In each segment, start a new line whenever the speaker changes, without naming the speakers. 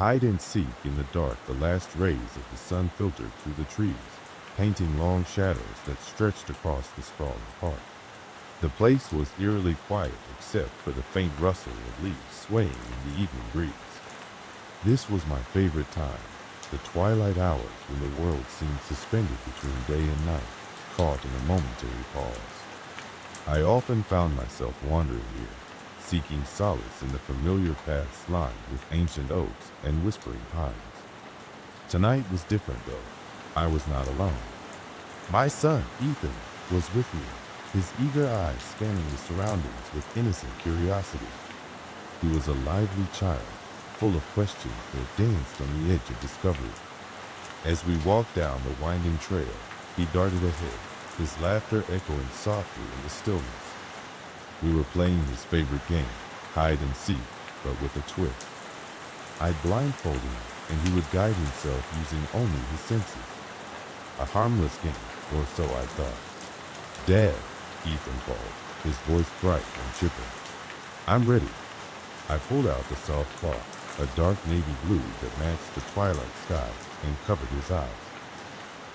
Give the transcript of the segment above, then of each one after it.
hide and seek in the dark. The last rays of the sun filtered through the trees, painting long shadows that stretched across the sprawling park. The place was eerily quiet except for the faint rustle of leaves swaying in the evening breeze. This was my favorite time, the twilight hours when the world seemed suspended between day and night, caught in a momentary pause. I often found myself wandering here, seeking solace in the familiar paths lined with ancient oaks and whispering pines. Tonight was different though. I was not alone. My son, Ethan, was with me, his eager eyes scanning the surroundings with innocent curiosity. He was a lively child, full of questions that danced on the edge of discovery. As we walked down the winding trail, he darted ahead, his laughter echoing softly in the stillness. We were playing his favorite game, hide and seek, but with a twist. I'd blindfold him, and he would guide himself using only his senses. A harmless game, or so I thought. "Dad," Ethan called, his voice bright and chipper. "I'm ready." I pulled out the soft cloth, a dark navy blue that matched the twilight sky and covered his eyes.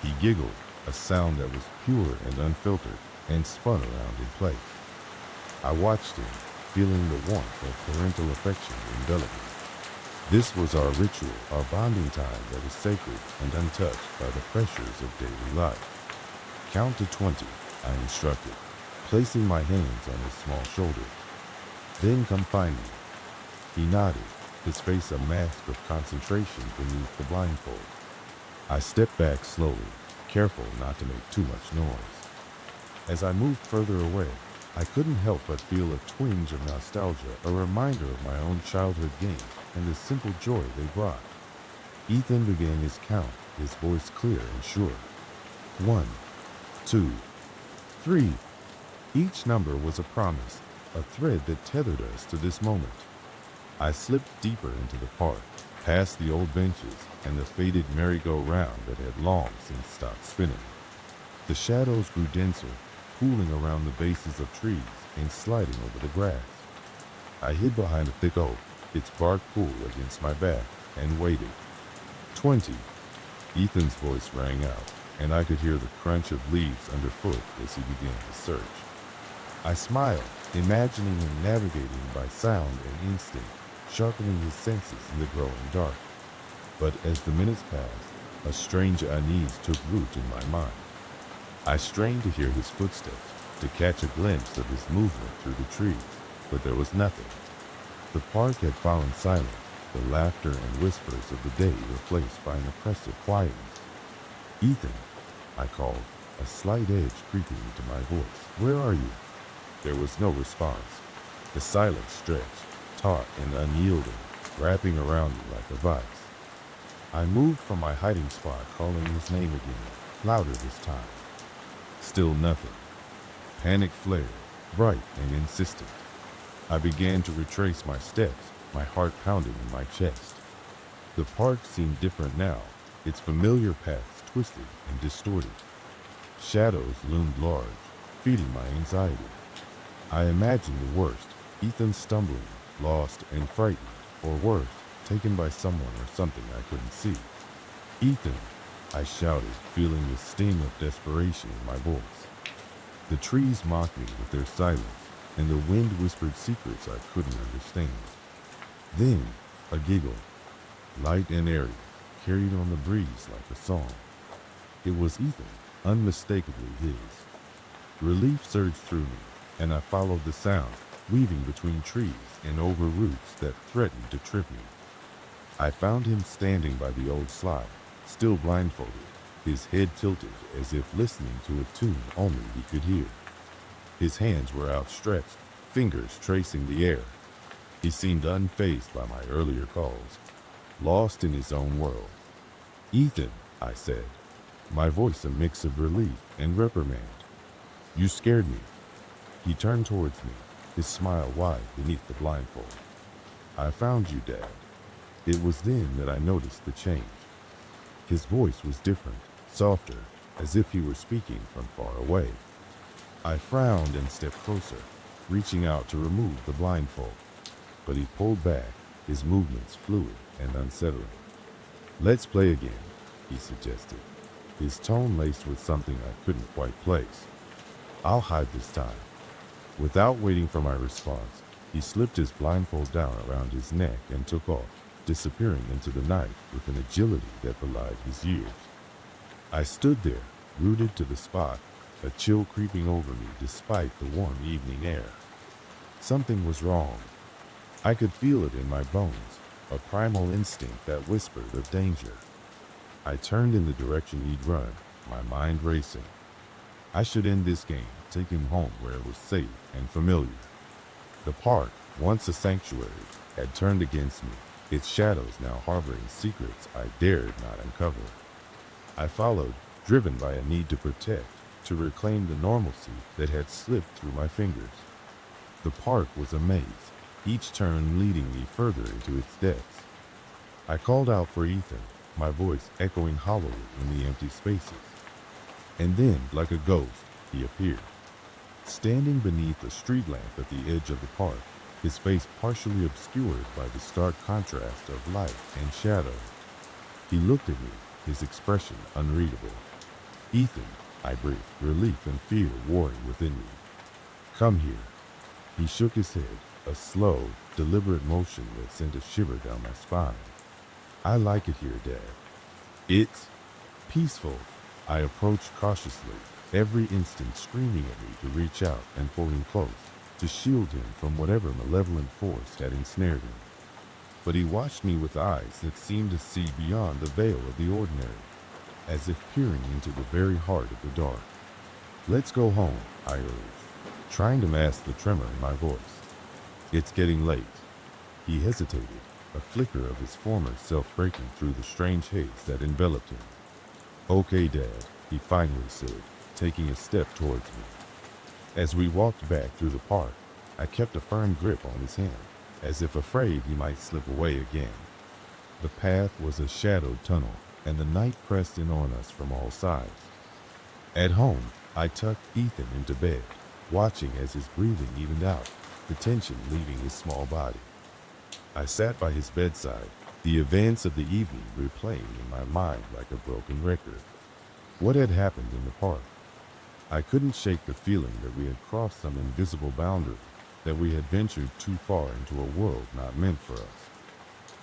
He giggled, a sound that was pure and unfiltered, and spun around in place. I watched him, feeling the warmth of parental affection envelop me. This was our ritual, our bonding time that was sacred and untouched by the pressures of daily life. "Count to 20, I instructed, placing my hands on his small shoulders. "Then come find me." He nodded, his face a mask of concentration beneath the blindfold. I stepped back slowly, careful not to make too much noise. As I moved further away, I couldn't help but feel a twinge of nostalgia, a reminder of my own childhood games and the simple joy they brought. Ethan began his count, his voice clear and sure. 1, 2, 3. Each number was a promise, a thread that tethered us to this moment. I slipped deeper into the park, past the old benches and the faded merry-go-round that had long since stopped spinning. The shadows grew denser, pooling around the bases of trees and sliding over the grass. I hid behind a thick oak, its bark cool against my back, and waited. 20. Ethan's voice rang out, and I could hear the crunch of leaves underfoot as he began to search. I smiled, imagining him navigating by sound and instinct, sharpening his senses in the growing dark. But as the minutes passed, a strange unease took root in my mind. I strained to hear his footsteps, to catch a glimpse of his movement through the trees, but there was nothing. The park had fallen silent, the laughter and whispers of the day replaced by an oppressive quietness. "Ethan," I called, a slight edge creeping into my voice. "Where are you?" There was no response. The silence stretched, taut and unyielding, wrapping around me like a vice. I moved from my hiding spot, calling his name again, louder this time. Still nothing. Panic flared, bright and insistent. I began to retrace my steps, my heart pounding in my chest. The park seemed different now, its familiar paths twisted and distorted. Shadows loomed large, feeding my anxiety. I imagined the worst, Ethan stumbling, lost and frightened, or worse, taken by someone or something I couldn't see. "Ethan," I shouted, feeling the sting of desperation in my voice. The trees mocked me with their silence, and the wind whispered secrets I couldn't understand. Then, a giggle, light and airy, carried on the breeze like a song. It was Ethan, unmistakably his. Relief surged through me, and I followed the sound, weaving between trees and over roots that threatened to trip me. I found him standing by the old slide, still blindfolded, his head tilted as if listening to a tune only he could hear. His hands were outstretched, fingers tracing the air. He seemed unfazed by my earlier calls, lost in his own world. "Ethan," I said, my voice a mix of relief and reprimand. "You scared me." He turned towards me, his smile wide beneath the blindfold. "I found you, Dad." It was then that I noticed the change. His voice was different, softer, as if he were speaking from far away. I frowned and stepped closer, reaching out to remove the blindfold. But he pulled back, his movements fluid, and unsettling. "Let's play again," he suggested, his tone laced with something I couldn't quite place. "I'll hide this time." Without waiting for my response, he slipped his blindfold down around his neck and took off, disappearing into the night with an agility that belied his years. I stood there, rooted to the spot, a chill creeping over me despite the warm evening air. Something was wrong. I could feel it in my bones, a primal instinct that whispered of danger. I turned in the direction he'd run, my mind racing. I should end this game, take him home where it was safe and familiar. The park, once a sanctuary, had turned against me, its shadows now harboring secrets I dared not uncover. I followed, driven by a need to protect, to reclaim the normalcy that had slipped through my fingers. The park was a maze, each turn leading me further into its depths. I called out for Ethan, my voice echoing hollowly in the empty spaces. And then, like a ghost, he appeared. Standing beneath a street lamp at the edge of the park, his face partially obscured by the stark contrast of light and shadow. He looked at me, his expression unreadable. "Ethan," I breathed, relief and fear warring within me. "Come here." He shook his head, a slow, deliberate motion that sent a shiver down my spine. "I like it here, Dad. It's peaceful." I approached cautiously, every instant screaming at me to reach out and pull him close, to shield him from whatever malevolent force had ensnared him. But he watched me with eyes that seemed to see beyond the veil of the ordinary, as if peering into the very heart of the dark. "Let's go home," I urged, trying to mask the tremor in my voice. "It's getting late." He hesitated, a flicker of his former self breaking through the strange haze that enveloped him. "Okay, Dad," he finally said, taking a step towards me. As we walked back through the park, I kept a firm grip on his hand, as if afraid he might slip away again. The path was a shadowed tunnel, and the night pressed in on us from all sides. At home, I tucked Ethan into bed, watching as his breathing evened out, the tension leaving his small body. I sat by his bedside, the events of the evening replaying in my mind like a broken record. What had happened in the park? I couldn't shake the feeling that we had crossed some invisible boundary, that we had ventured too far into a world not meant for us.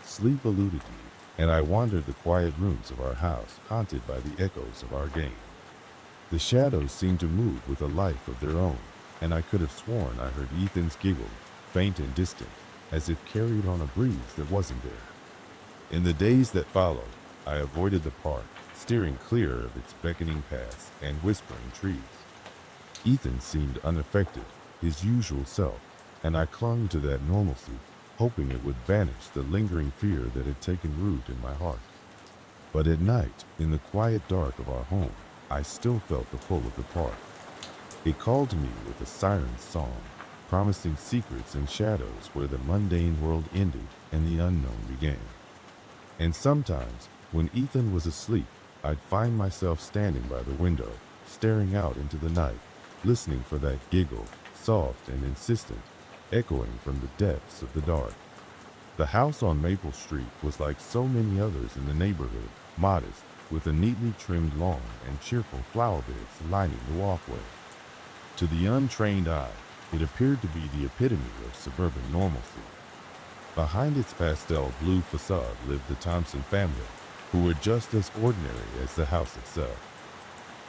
Sleep eluded me, and I wandered the quiet rooms of our house, haunted by the echoes of our game. The shadows seemed to move with a life of their own, and I could have sworn I heard Ethan's giggle, faint and distant, as if carried on a breeze that wasn't there. In the days that followed, I avoided the park, steering clear of its beckoning paths and whispering trees. Ethan seemed unaffected, his usual self, and I clung to that normalcy, hoping it would banish the lingering fear that had taken root in my heart. But at night, in the quiet dark of our home, I still felt the pull of the park. It called to me with a siren's song, promising secrets and shadows where the mundane world ended and the unknown began. And sometimes, when Ethan was asleep, I'd find myself standing by the window, staring out into the night, listening for that giggle, soft and insistent, echoing from the depths of the dark. The house on Maple Street was like so many others in the neighborhood, modest, with a neatly trimmed lawn and cheerful flower beds lining the walkway. To the untrained eye, it appeared to be the epitome of suburban normalcy. Behind its pastel blue facade lived the Thompson family, who were just as ordinary as the house itself.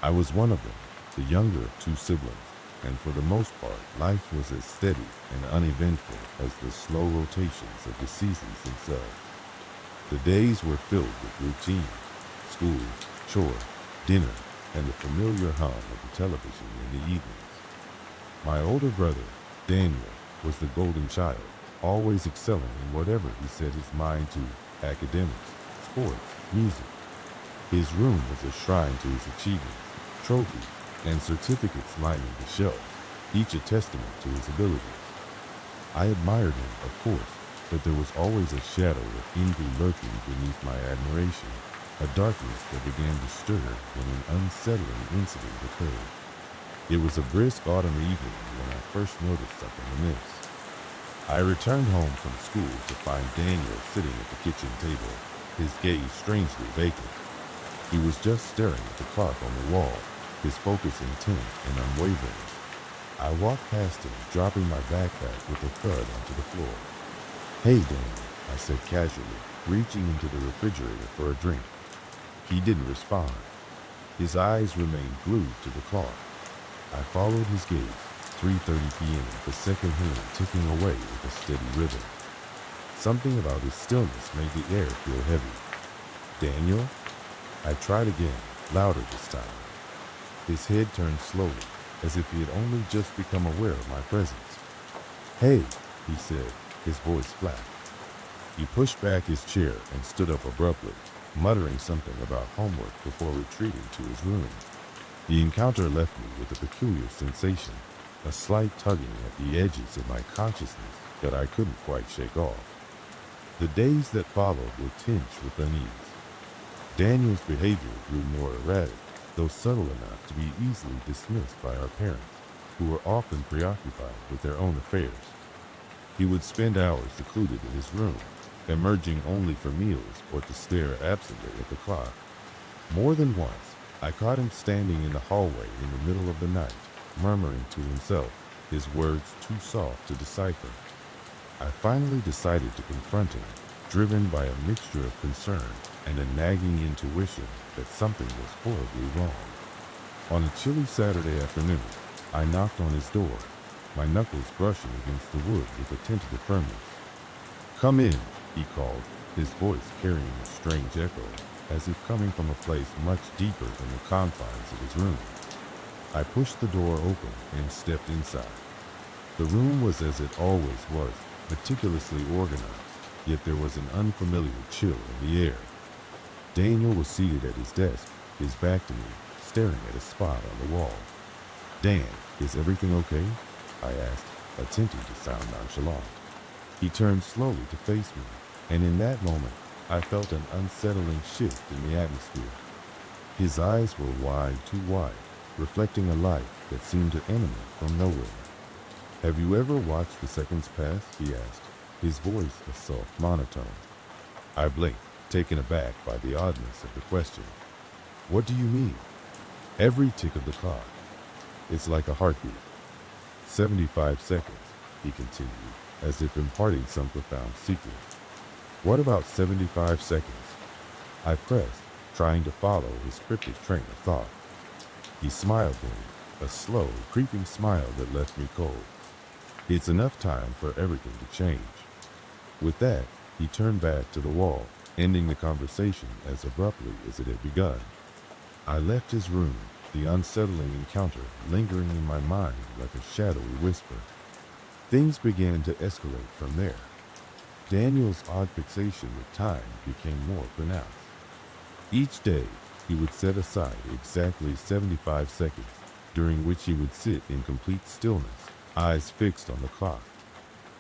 I was one of them, the younger of two siblings, and for the most part, life was as steady and uneventful as the slow rotations of the seasons themselves. The days were filled with routine, school, chore, dinner, and the familiar hum of the television in the evenings. My older brother, Daniel, was the golden child, always excelling in whatever he set his mind to: academics, sports, music. His room was a shrine to his achievements, trophies, and certificates lining the shelves, each a testament to his abilities. I admired him, of course, but there was always a shadow of envy lurking beneath my admiration, a darkness that began to stir when an unsettling incident occurred. It was a brisk autumn evening when I first noticed something amiss. I returned home from school to find Daniel sitting at the kitchen table, his gaze strangely vacant. He was just staring at the clock on the wall, his focus intent and unwavering. I walked past him, dropping my backpack with a thud onto the floor. "Hey, Dan," I said casually, reaching into the refrigerator for a drink. He didn't respond. His eyes remained glued to the clock. I followed his gaze, 3:30 p.m., the second hand ticking away with a steady rhythm. Something about his stillness made the air feel heavy. "Daniel?" I tried again, louder this time. His head turned slowly, as if he had only just become aware of my presence. "Hey," he said, his voice flat. He pushed back his chair and stood up abruptly, muttering something about homework before retreating to his room. The encounter left me with a peculiar sensation, a slight tugging at the edges of my consciousness that I couldn't quite shake off. The days that followed were tinged with unease. Daniel's behavior grew more erratic, though subtle enough to be easily dismissed by our parents, who were often preoccupied with their own affairs. He would spend hours secluded in his room, emerging only for meals or to stare absently at the clock. More than once, I caught him standing in the hallway in the middle of the night, murmuring to himself, his words too soft to decipher. I finally decided to confront him, driven by a mixture of concern and a nagging intuition that something was horribly wrong. On a chilly Saturday afternoon, I knocked on his door, my knuckles brushing against the wood with a tentative firmness. "Come in," he called, his voice carrying a strange echo, as if coming from a place much deeper than the confines of his room. I pushed the door open and stepped inside. The room was as it always was, meticulously organized, yet there was an unfamiliar chill in the air. Daniel was seated at his desk, his back to me, staring at a spot on the wall. "Dan, is everything okay?" I asked, attempting to sound nonchalant. He turned slowly to face me, and in that moment, I felt an unsettling shift in the atmosphere. His eyes were wide, too wide, reflecting a light that seemed to emanate from nowhere. "Have you ever watched the seconds pass?" he asked, his voice a soft monotone. I blinked, taken aback by the oddness of the question. "What do you mean?" "Every tick of the clock. It's like a heartbeat. 75 seconds, he continued, as if imparting some profound secret. "What about 75 seconds? I pressed, trying to follow his cryptic train of thought. He smiled then, a slow, creeping smile that left me cold. "It's enough time for everything to change." With that, he turned back to the wall, ending the conversation as abruptly as it had begun. I left his room, the unsettling encounter lingering in my mind like a shadowy whisper. Things began to escalate from there. Daniel's odd fixation with time became more pronounced. Each day, he would set aside exactly 75 seconds, during which he would sit in complete stillness, eyes fixed on the clock.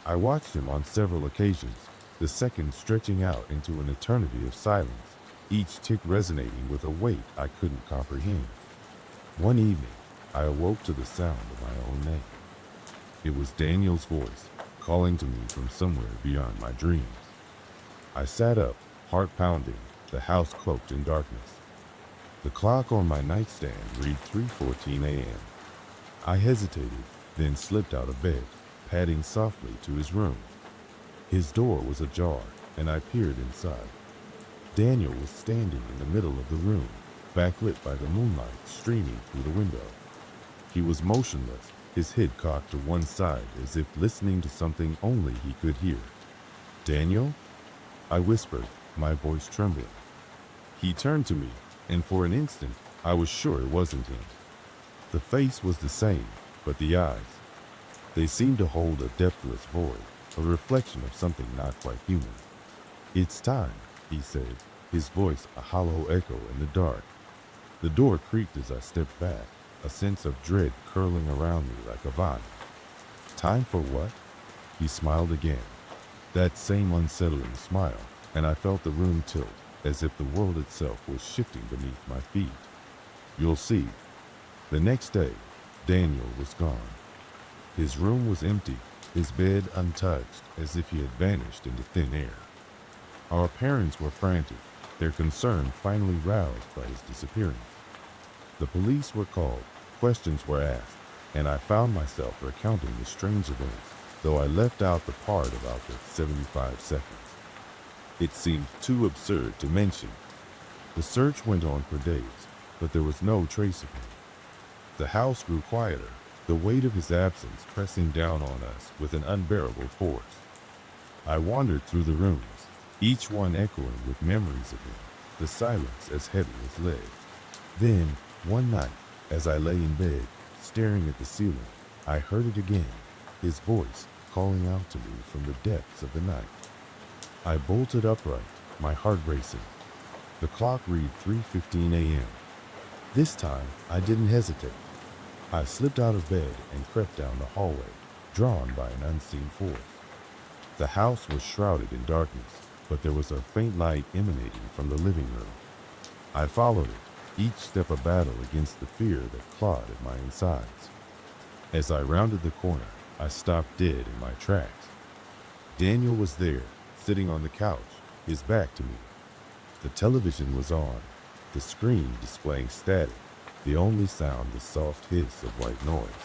I watched him on several occasions, the seconds stretching out into an eternity of silence, each tick resonating with a weight I couldn't comprehend. One evening, I awoke to the sound of my own name. It was Daniel's voice, calling to me from somewhere beyond my dreams. I sat up, heart pounding, the house cloaked in darkness. The clock on my nightstand read 3:14 a.m. I hesitated, then slipped out of bed, padding softly to his room. His door was ajar, and I peered inside. Daniel was standing in the middle of the room, backlit by the moonlight streaming through the window. He was motionless, his head cocked to one side as if listening to something only he could hear. "Daniel?" I whispered, my voice trembling. He turned to me, and for an instant, I was sure it wasn't him. The face was the same, but the eyes, they seemed to hold a depthless void, a reflection of something not quite human. "It's time," he said, his voice a hollow echo in the dark. The door creaked as I stepped back, a sense of dread curling around me like a vine. "Time for what?" He smiled again, that same unsettling smile, and I felt the room tilt, as if the world itself was shifting beneath my feet. "You'll see." The next day, Daniel was gone. His room was empty, his bed untouched as if he had vanished into thin air. Our parents were frantic, their concern finally roused by his disappearance. The police were called, questions were asked, and I found myself recounting the strange events, though I left out the part about the 75 seconds. It seemed too absurd to mention. The search went on for days, but there was no trace of him. The house grew quieter, the weight of his absence pressing down on us with an unbearable force. I wandered through the rooms, each one echoing with memories of him, the silence as heavy as lead. Then, one night, as I lay in bed, staring at the ceiling, I heard it again, his voice calling out to me from the depths of the night. I bolted upright, my heart racing. The clock read 3:15 a.m. This time, I didn't hesitate. I slipped out of bed and crept down the hallway, drawn by an unseen force. The house was shrouded in darkness, but there was a faint light emanating from the living room. I followed it, each step a battle against the fear that clawed at my insides. As I rounded the corner, I stopped dead in my tracks. Daniel was there, sitting on the couch, his back to me. The television was on, the screen displaying static, the only sound the soft hiss of white noise.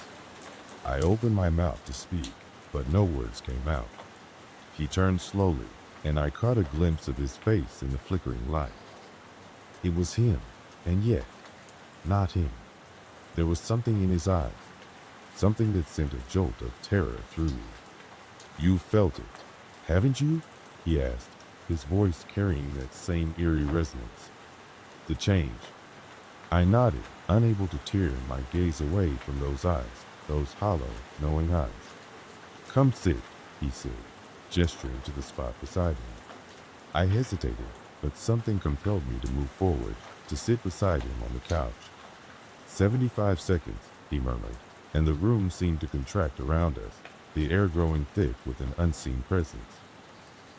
I opened my mouth to speak, but no words came out. He turned slowly, and I caught a glimpse of his face in the flickering light. It was him, and yet, not him. There was something in his eyes, something that sent a jolt of terror through me. "You felt it, haven't you?" he asked, his voice carrying that same eerie resonance. "The change." I nodded, unable to tear my gaze away from those eyes, those hollow, knowing eyes. "Come sit," he said, gesturing to the spot beside him. I hesitated, but something compelled me to move forward, to sit beside him on the couch. 75 seconds, he murmured, and the room seemed to contract around us, the air growing thick with an unseen presence.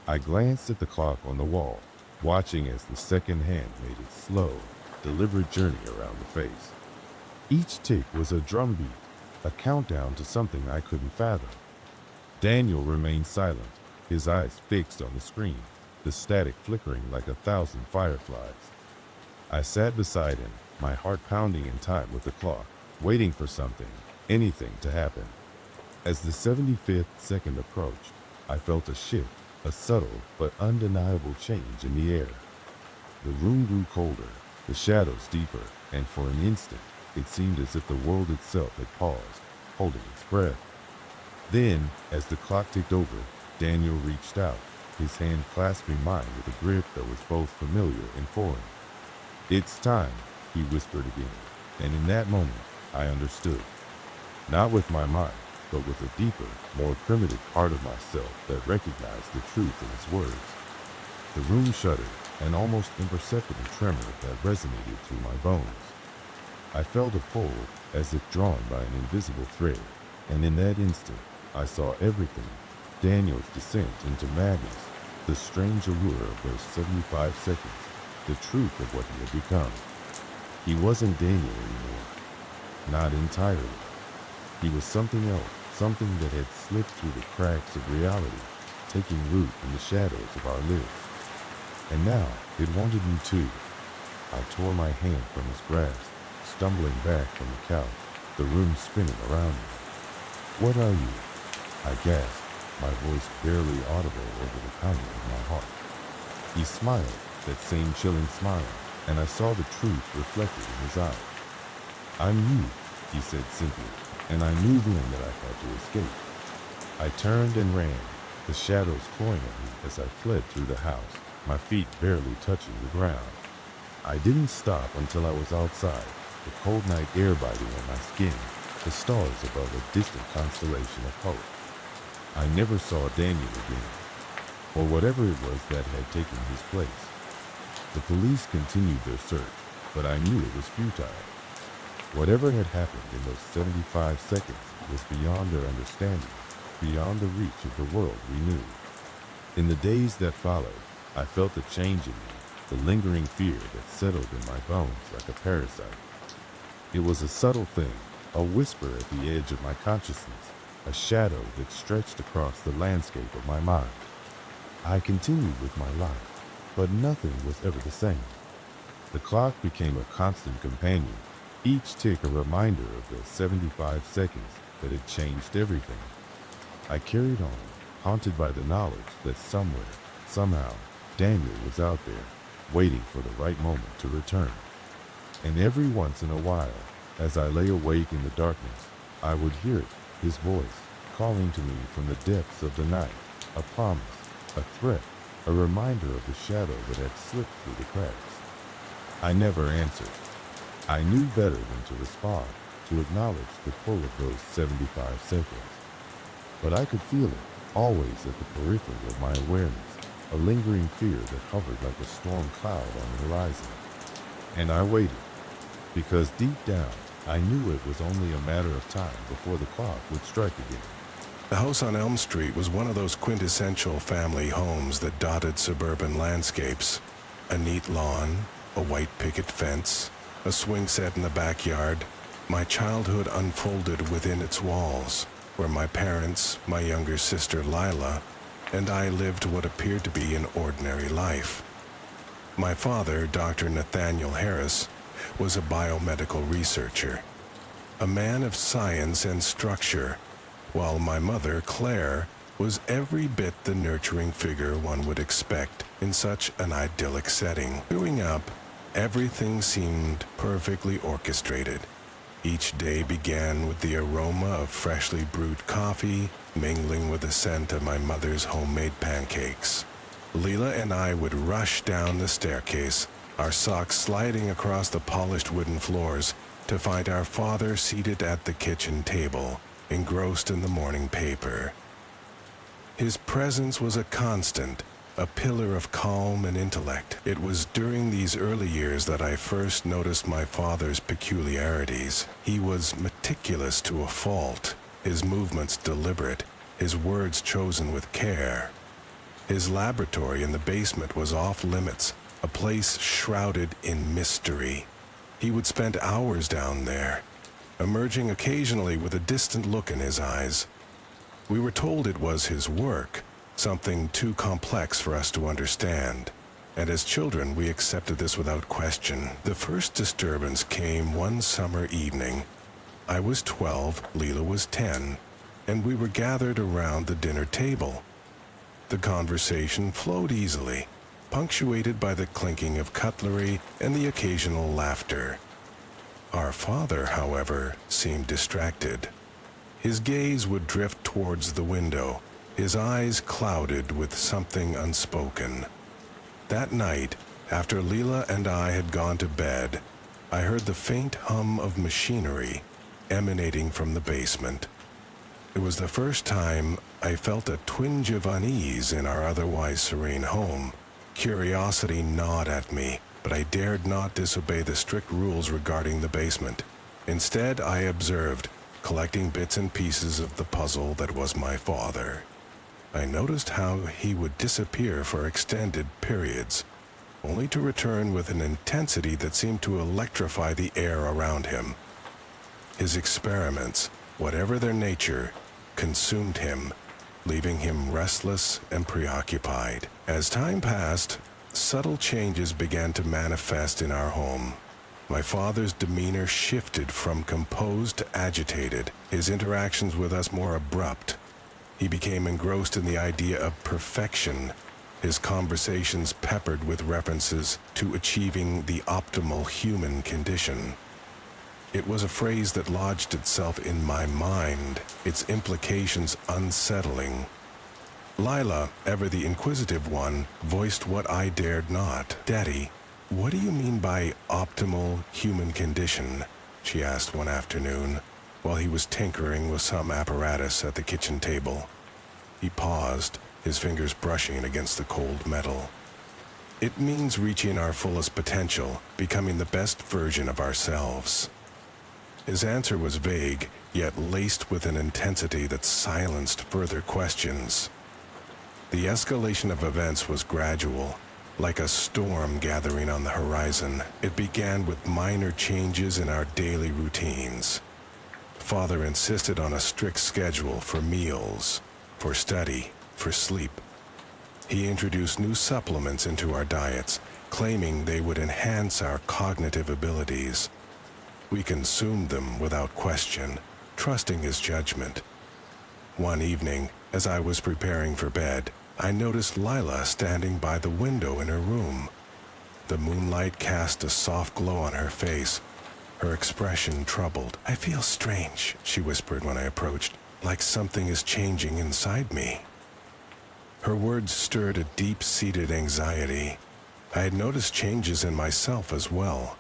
I glanced at the clock on the wall, watching as the second hand made its slow, deliberate journey around the face. Each tick was a drumbeat, a countdown to something I couldn't fathom. Daniel remained silent, his eyes fixed on the screen, the static flickering like 1,000 fireflies. I sat beside him, my heart pounding in time with the clock, waiting for something, anything to happen. As the 75th second approached, I felt a shift, a subtle but undeniable change in the air. The room grew colder, the shadows deeper, and for an instant, it seemed as if the world itself had paused, holding its breath. Then, as the clock ticked over, Daniel reached out, his hand clasping mine with a grip that was both familiar and foreign. "It's time," he whispered again, and in that moment, I understood. Not with my mind, but with a deeper, more primitive part of myself that recognized the truth in his words. The room shuddered, an almost imperceptible tremor that resonated through my bones. I felt a pull, as if drawn by an invisible thread, and in that instant, I saw everything, Daniel's descent into madness, the strange allure of those 75 seconds, the truth of what he had become. He wasn't Daniel anymore. Not entirely. He was something else, something that had slipped through the cracks of reality, taking root in the shadows of our lives. And now, it wanted me too. I tore my hand from his grasp, stumbling back from the couch, the room spinning around me. "What are you?" I gasped, my voice barely audible over the pounding of my heart. He smiled, that same chilling smile, and I saw the truth reflected in his eyes. "I'm you," he said simply, and I knew then that I had to escape. I turned and ran, the shadows clawing at me as I fled through the house, my feet barely touching the ground. I didn't stop until I was outside, the cold night air biting on my skin, the stars above a distant constellation of hope. I never saw Daniel again, or whatever it was that had taken his place. The police continued their search, but I knew it was futile. Whatever had happened in those 75 seconds was beyond their understanding, beyond the reach of the world we knew. In the days that followed, I felt the change in me, the lingering fear that settled in my bones like a parasite. It was a subtle thing, a whisper at the edge of my consciousness, a shadow that stretched across the landscape of my mind. I continued with my life, but nothing was ever the same. The clock became a constant companion, each tick a reminder of the 75 seconds that had changed everything. I carried on, haunted by the knowledge that somewhere, somehow, Daniel was out there, waiting for the right moment to return. And every once in a while, as I lay awake in the darkness, I would hear it, his voice, calling to me from the depths of the night, a promise, a threat, a reminder of the shadow that had slipped through the cracks. I never answered. I knew better than to respond, to acknowledge the pull of those 75 seconds. But I could feel it, always at the periphery of my awareness, a lingering fear that hovered like a storm cloud on the horizon. And I waited, because deep down, I knew it was only a matter of time before the clock would strike again.
The house on Elm Street was one of those quintessential family homes that dotted suburban landscapes. A neat lawn, a white picket fence, a swing set in the backyard. My childhood unfolded within its walls, where my parents, my younger sister Lila, and I lived what appeared to be an ordinary life. My father, Dr. Nathaniel Harris, was a biomedical researcher, a man of science and structure, while my mother, Claire, was every bit the nurturing figure one would expect in such an idyllic setting. Growing up, everything seemed perfectly orchestrated. Each day began with the aroma of freshly brewed coffee, mingling with the scent of my mother's homemade pancakes. Leela and I would rush down the staircase, our socks sliding across the polished wooden floors, to find our father seated at the kitchen table, engrossed in the morning paper. His presence was a constant, a pillar of calm and intellect. It was during these early years that I first noticed my father's peculiarities. He was meticulous to a fault, his movements deliberate, his words chosen with care. His laboratory in the basement was off limits, a place shrouded in mystery. He would spend hours down there, emerging occasionally with a distant look in his eyes. We were told it was his work, something too complex for us to understand, and as children we accepted this without question. The first disturbance came one summer evening. I was 12, Leela was 10, and we were gathered around the dinner table. The conversation flowed easily, punctuated by the clinking of cutlery and the occasional laughter. Our father, however, seemed distracted. His gaze would drift towards the window, his eyes clouded with something unspoken. That night, after Leela and I had gone to bed, I heard the faint hum of machinery emanating from the basement. It was the first time I felt a twinge of unease in our otherwise serene home. Curiosity gnawed at me, but I dared not disobey the strict rules regarding the basement. Instead, I observed, collecting bits and pieces of the puzzle that was my father. I noticed how he would disappear for extended periods, only to return with an intensity that seemed to electrify the air around him. His experiments, whatever their nature, consumed him, leaving him restless and preoccupied. As time passed, subtle changes began to manifest in our home. My father's demeanor shifted from composed to agitated, his interactions with us more abrupt. He became engrossed in the idea of perfection, his conversations peppered with references to achieving the optimal human condition. It was a phrase that lodged itself in my mind, its implications unsettling. Lila, ever the inquisitive one, voiced what I dared not. "Daddy, what do you mean by optimal human condition?" she asked one afternoon, while he was tinkering with some apparatus at the kitchen table. He paused, his fingers brushing against the cold metal. "It means reaching our fullest potential, becoming the best version of ourselves." His answer was vague, yet laced with an intensity that silenced further questions. The escalation of events was gradual, like a storm gathering on the horizon. It began with minor changes in our daily routines. father insisted on a strict schedule for meals, for study, for sleep. He introduced new supplements into our diets, claiming they would enhance our cognitive abilities. We consumed them without question, trusting his judgment. One evening, as I was preparing for bed, I noticed Lila standing by the window in her room. The moonlight cast a soft glow on her face, her expression troubled. "I feel strange," she whispered when I approached, "like something is changing inside me." Her words stirred a deep-seated anxiety. I had noticed changes in myself as well.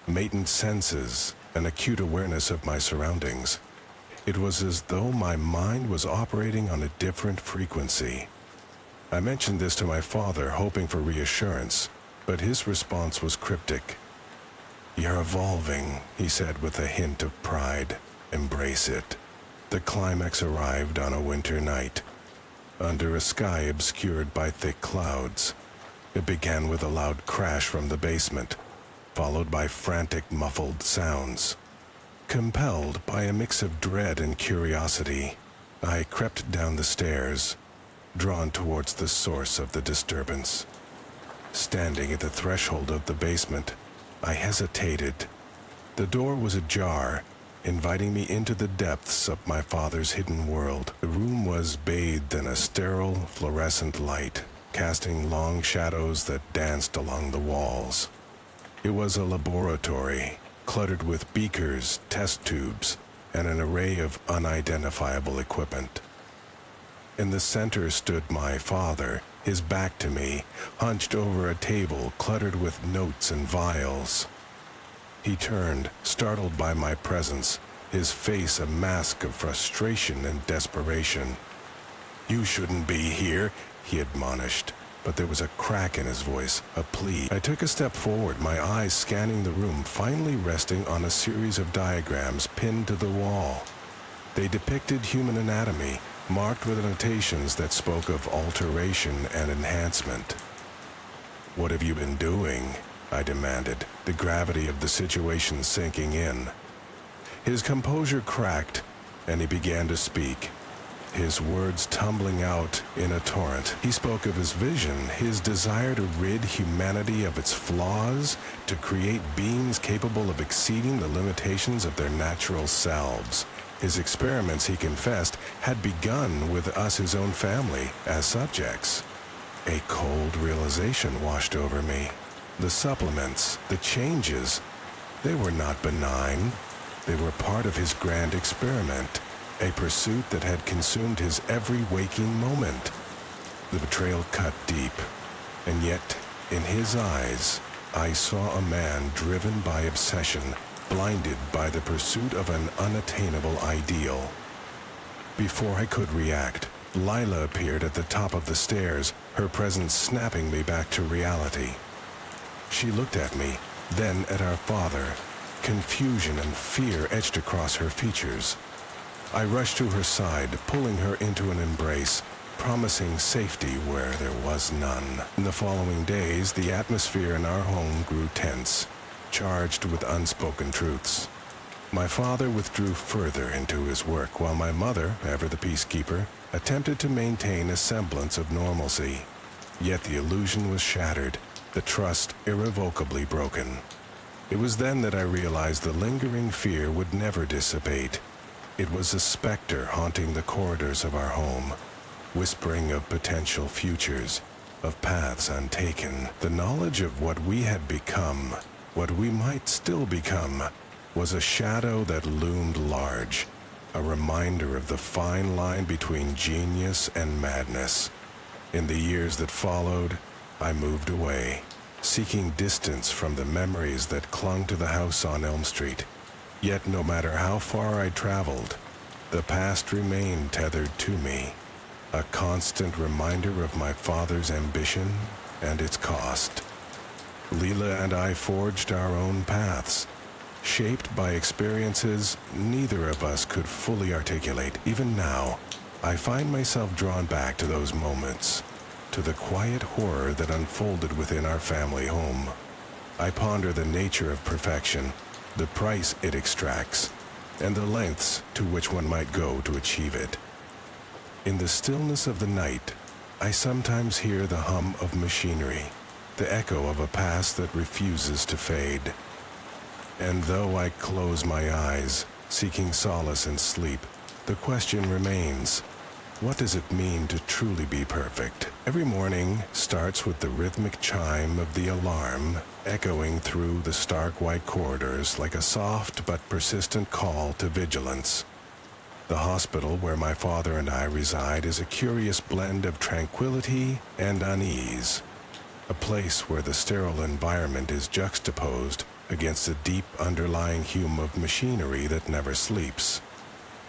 Latent senses, an acute awareness of my surroundings. It was as though my mind was operating on a different frequency. I mentioned this to my father, hoping for reassurance, but his response was cryptic. "You're evolving," he said with a hint of pride. "Embrace it." The climax arrived on a winter night, under a sky obscured by thick clouds. It began with a loud crash from the basement, followed by frantic, muffled sounds. Compelled by a mix of dread and curiosity, I crept down the stairs, drawn towards the source of the disturbance. Standing at the threshold of the basement, I hesitated. The door was ajar, inviting me into the depths of my father's hidden world. The room was bathed in a sterile, fluorescent light, casting long shadows that danced along the walls. It was a laboratory, cluttered with beakers, test tubes, and an array of unidentifiable equipment. In the center stood my father, his back to me, hunched over a table cluttered with notes and vials. He turned, startled by my presence, his face a mask of frustration and desperation. "You shouldn't be here," he admonished, but there was a crack in his voice, a plea. I took a step forward, my eyes scanning the room, finally resting on a series of diagrams pinned to the wall. They depicted human anatomy, marked with annotations that spoke of alteration and enhancement. "What have you been doing?" I demanded, the gravity of the situation sinking in. His composure cracked, and he began to speak, his words tumbling out in a torrent. He spoke of his vision, his desire to rid humanity of its flaws, to create beings capable of exceeding the limitations of their natural selves. His experiments, he confessed, had begun with us, his own family, as subjects. A cold realization washed over me. The supplements, the changes, they were not benign. They were part of his grand experiment, a pursuit that had consumed his every waking moment. The betrayal cut deep, and yet, in his eyes, I saw a man driven by obsession, blinded by the pursuit of an unattainable ideal. Before I could react, Lila appeared at the top of the stairs, her presence snapping me back to reality. She looked at me, then at our father. Confusion and fear etched across her features. I rushed to her side, pulling her into an embrace, promising safety where there was none. In the following days, the atmosphere in our home grew tense, charged with unspoken truths. My father withdrew further into his work, while my mother, ever the peacekeeper, attempted to maintain a semblance of normalcy. Yet the illusion was shattered, the trust irrevocably broken. It was then that I realized the lingering fear would never dissipate. It was a specter haunting the corridors of our home, whispering of potential futures, of paths untaken. The knowledge of what we had become, what we might still become, was a shadow that loomed large, a reminder of the fine line between genius and madness. In the years that followed, I moved away, seeking distance from the memories that clung to the house on Elm Street. Yet no matter how far I traveled, the past remained tethered to me, a constant reminder of my father's ambition and its cost. Leela and I forged our own paths, shaped by experiences neither of us could fully articulate. Even now, I find myself drawn back to those moments, to the quiet horror that unfolded within our family home. I ponder the nature of perfection, the price it extracts, and the lengths to which one might go to achieve it. In the stillness of the night, I sometimes hear the hum of machinery, the echo of a past that refuses to fade. And though I close my eyes, seeking solace in sleep, the question remains, what does it mean to truly be perfect? Every morning starts with the rhythmic chime of the alarm echoing through the stark white corridors like a soft but persistent call to vigilance. The hospital where my father and I reside is a curious blend of tranquility and unease, a place where the sterile environment is juxtaposed against the deep underlying hum of machinery that never sleeps.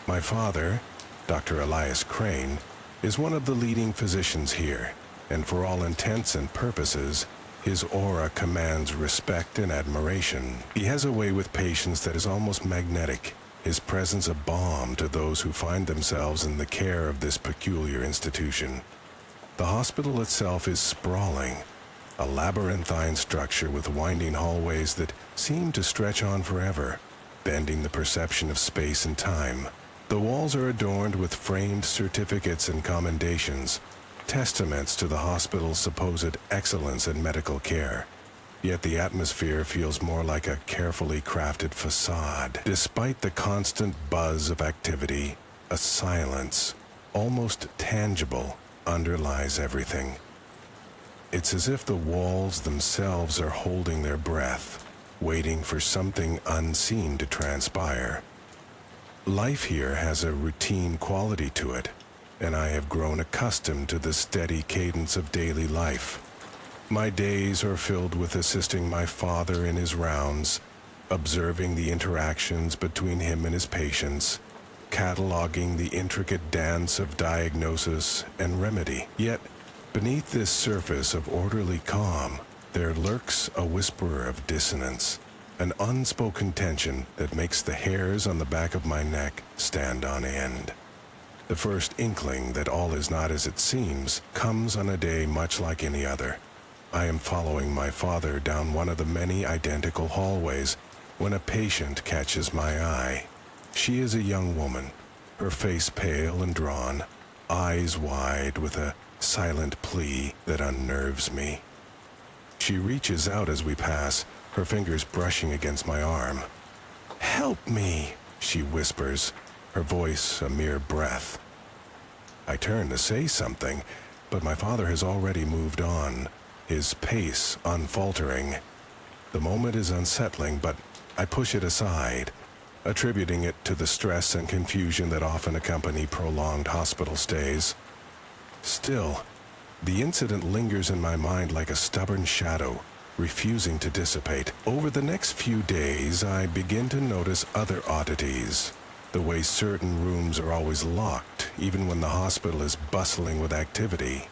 My father, Dr. Elias Crane, is one of the leading physicians here, and for all intents and purposes, his aura commands respect and admiration. He has a way with patients that is almost magnetic, his presence a balm to those who find themselves in the care of this peculiar institution. The hospital itself is sprawling, a labyrinthine structure with winding hallways that seem to stretch on forever, bending the perception of space and time. The walls are adorned with framed certificates and commendations, testaments to the hospital's supposed excellence in medical care. Yet the atmosphere feels more like a carefully crafted facade. Despite the constant buzz of activity, a silence, almost tangible, underlies everything. It's as if the walls themselves are holding their breath, waiting for something unseen to transpire. Life here has a routine quality to it, and I have grown accustomed to the steady cadence of daily life. My days are filled with assisting my father in his rounds, observing the interactions between him and his patients, cataloging the intricate dance of diagnosis and remedy. Yet, beneath this surface of orderly calm, there lurks a whisper of dissonance, an unspoken tension that makes the hairs on the back of my neck stand on end. The first inkling that all is not as it seems comes on a day much like any other. I am following my father down one of the many identical hallways when a patient catches my eye. She is a young woman, her face pale and drawn, eyes wide with a silent plea that unnerves me. She reaches out as we pass, her fingers brushing against my arm. "Help me," she whispers, her voice a mere breath. I turn to say something, but my father has already moved on, his pace unfaltering. The moment is unsettling, but I push it aside, attributing it to the stress and confusion that often accompany prolonged hospital stays. Still, the incident lingers in my mind like a stubborn shadow, refusing to dissipate. Over the next few days, I begin to notice other oddities. The way certain rooms are always locked, even when the hospital is bustling with activity.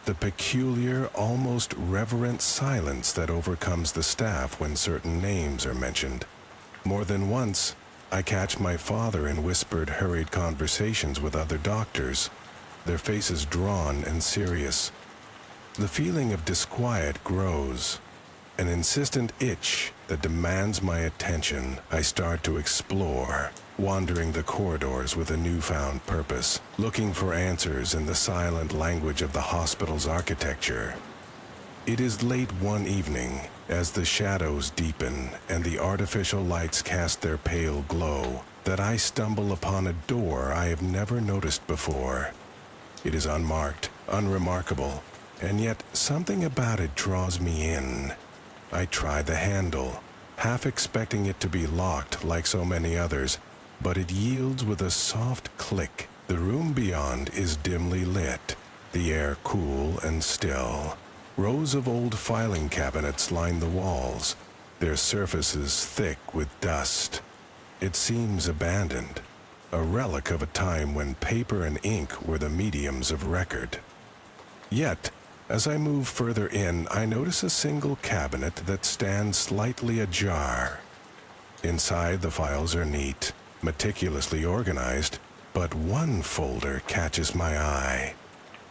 The peculiar, almost reverent silence that overcomes the staff when certain names are mentioned. More than once, I catch my father in whispered, hurried conversations with other doctors, their faces drawn and serious. The feeling of disquiet grows, an insistent itch that demands my attention. I start to explore, wandering the corridors with a newfound purpose, looking for answers in the silent language of the hospital's architecture. It is late one evening, as the shadows deepen and the artificial lights cast their pale glow, that I stumble upon a door I have never noticed before. It is unmarked, unremarkable, and yet something about it draws me in. I try the handle, half expecting it to be locked like so many others, but it yields with a soft click. The room beyond is dimly lit, the air cool and still. Rows of old filing cabinets line the walls, their surfaces thick with dust. It seems abandoned, a relic of a time when paper and ink were the mediums of record. Yet, as I move further in, I notice a single cabinet that stands slightly ajar. Inside, the files are neat, meticulously organized, but one folder catches my eye.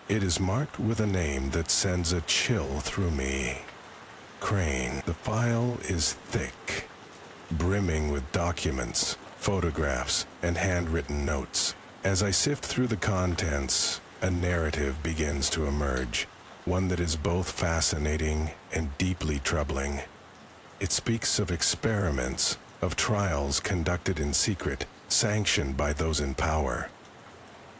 It is marked with a name that sends a chill through me. Crane. The file is thick, brimming with documents, photographs, and handwritten notes. As I sift through the contents, a narrative begins to emerge, one that is both fascinating and deeply troubling. It speaks of experiments, of trials conducted in secret, sanctioned by those in power.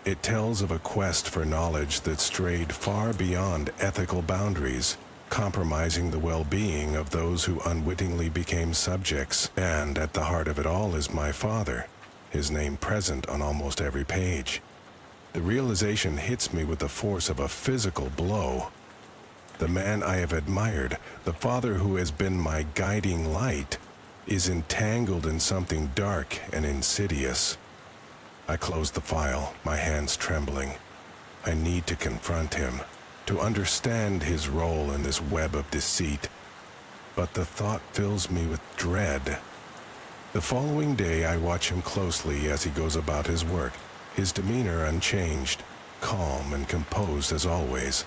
It tells of a quest for knowledge that strayed far beyond ethical boundaries, compromising the well-being of those who unwittingly became subjects. And at the heart of it all is my father, his name present on almost every page. The realization hits me with the force of a physical blow. The man I have admired, the father who has been my guiding light, is entangled in something dark and insidious. I close the file, my hands trembling. I need to confront him, to understand his role in this web of deceit. But the thought fills me with dread. The following day, I watch him closely as he goes about his work, his demeanor unchanged, calm and composed as always.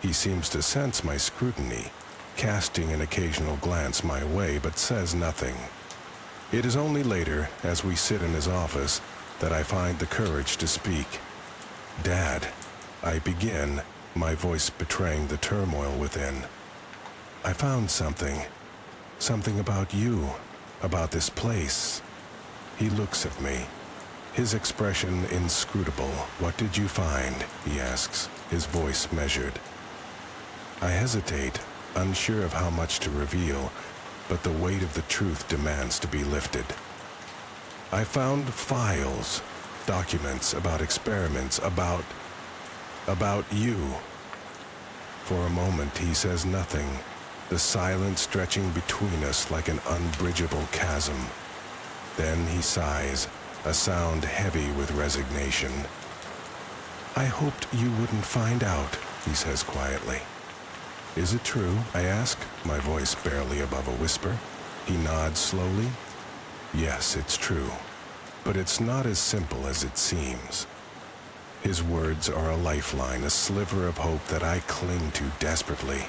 He seems to sense my scrutiny, casting an occasional glance my way, but says nothing. It is only later, as we sit in his office, that I find the courage to speak. "Dad," I begin, my voice betraying the turmoil within. "I found something about you, about this place." He looks at me, his expression inscrutable. "What did you find?" he asks, his voice measured. I hesitate, unsure of how much to reveal, but the weight of the truth demands to be lifted. "I found files, documents about experiments, about you." For a moment he says nothing, the silence stretching between us like an unbridgeable chasm. Then he sighs, a sound heavy with resignation. "I hoped you wouldn't find out," he says quietly. "Is it true?" I ask, my voice barely above a whisper. He nods slowly. "Yes, it's true. But it's not as simple as it seems." His words are a lifeline, a sliver of hope that I cling to desperately.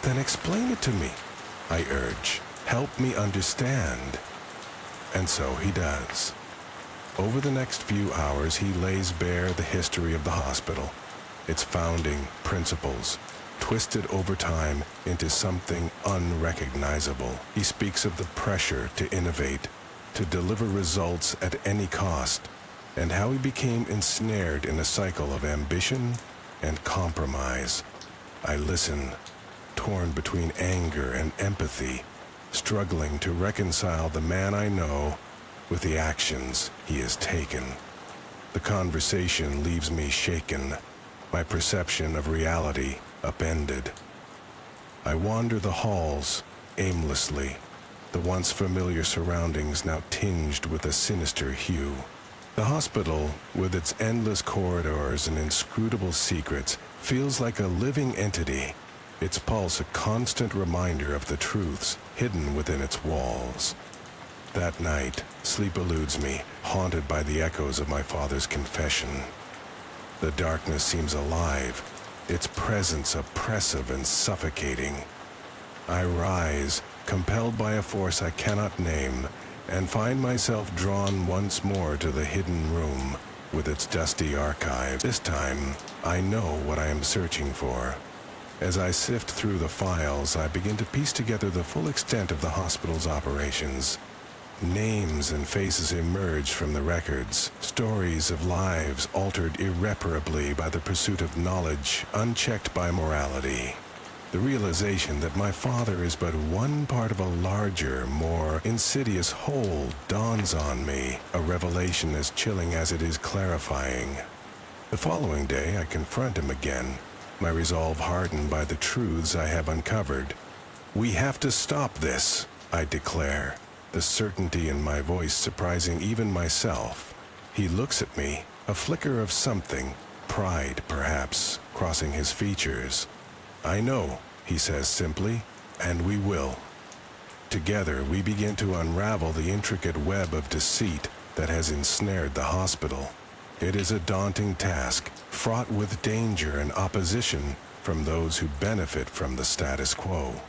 "Then explain it to me," I urge. "Help me understand." And so he does. Over the next few hours, he lays bare the history of the hospital, its founding principles, twisted over time into something unrecognizable. He speaks of the pressure to innovate, to deliver results at any cost, and how he became ensnared in a cycle of ambition and compromise. I listen, torn between anger and empathy, struggling to reconcile the man I know with the actions he has taken. The conversation leaves me shaken, my perception of reality upended. I wander the halls aimlessly, the once familiar surroundings now tinged with a sinister hue. The hospital, with its endless corridors and inscrutable secrets, feels like a living entity, its pulse a constant reminder of the truths hidden within its walls. That night, sleep eludes me, haunted by the echoes of my father's confession. The darkness seems alive, its presence oppressive and suffocating. I rise, compelled by a force I cannot name, and find myself drawn once more to the hidden room with its dusty archive. This time, I know what I am searching for. As I sift through the files, I begin to piece together the full extent of the hospital's operations. Names and faces emerge from the records, stories of lives altered irreparably by the pursuit of knowledge, unchecked by morality. The realization that my father is but one part of a larger, more insidious whole dawns on me, a revelation as chilling as it is clarifying. The following day, I confront him again, my resolve hardened by the truths I have uncovered. "We have to stop this," I declare, the certainty in my voice surprising even myself. He looks at me, a flicker of something, pride perhaps, crossing his features. "I know," he says simply, "and we will." Together, we begin to unravel the intricate web of deceit that has ensnared the hospital. It is a daunting task, fraught with danger and opposition from those who benefit from the status quo.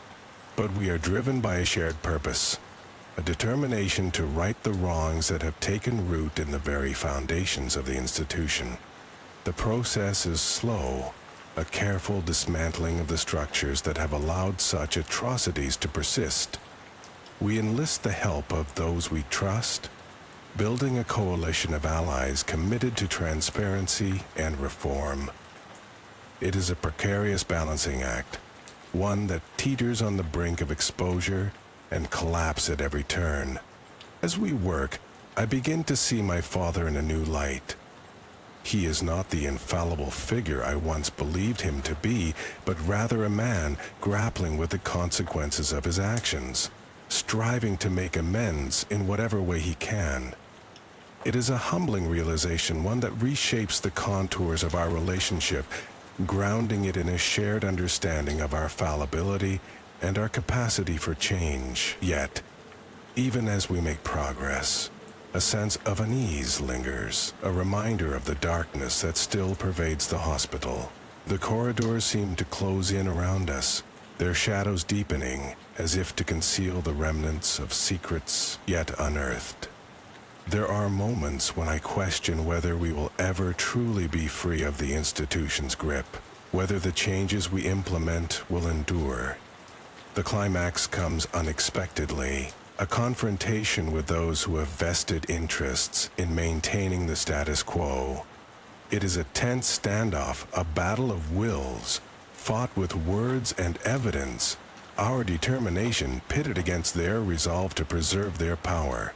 But we are driven by a shared purpose, a determination to right the wrongs that have taken root in the very foundations of the institution. The process is slow, a careful dismantling of the structures that have allowed such atrocities to persist. We enlist the help of those we trust, building a coalition of allies committed to transparency and reform. It is a precarious balancing act, one that teeters on the brink of exposure and collapse at every turn. As we work, I begin to see my father in a new light. He is not the infallible figure I once believed him to be, but rather a man grappling with the consequences of his actions, striving to make amends in whatever way he can. It is a humbling realization, one that reshapes the contours of our relationship, grounding it in a shared understanding of our fallibility and our capacity for change. Yet, even as we make progress, a sense of unease lingers, a reminder of the darkness that still pervades the hospital. The corridors seem to close in around us, their shadows deepening as if to conceal the remnants of secrets yet unearthed. There are moments when I question whether we will ever truly be free of the institution's grip, whether the changes we implement will endure. The climax comes unexpectedly, a confrontation with those who have vested interests in maintaining the status quo. It is a tense standoff, a battle of wills, fought with words and evidence, our determination pitted against their resolve to preserve their power.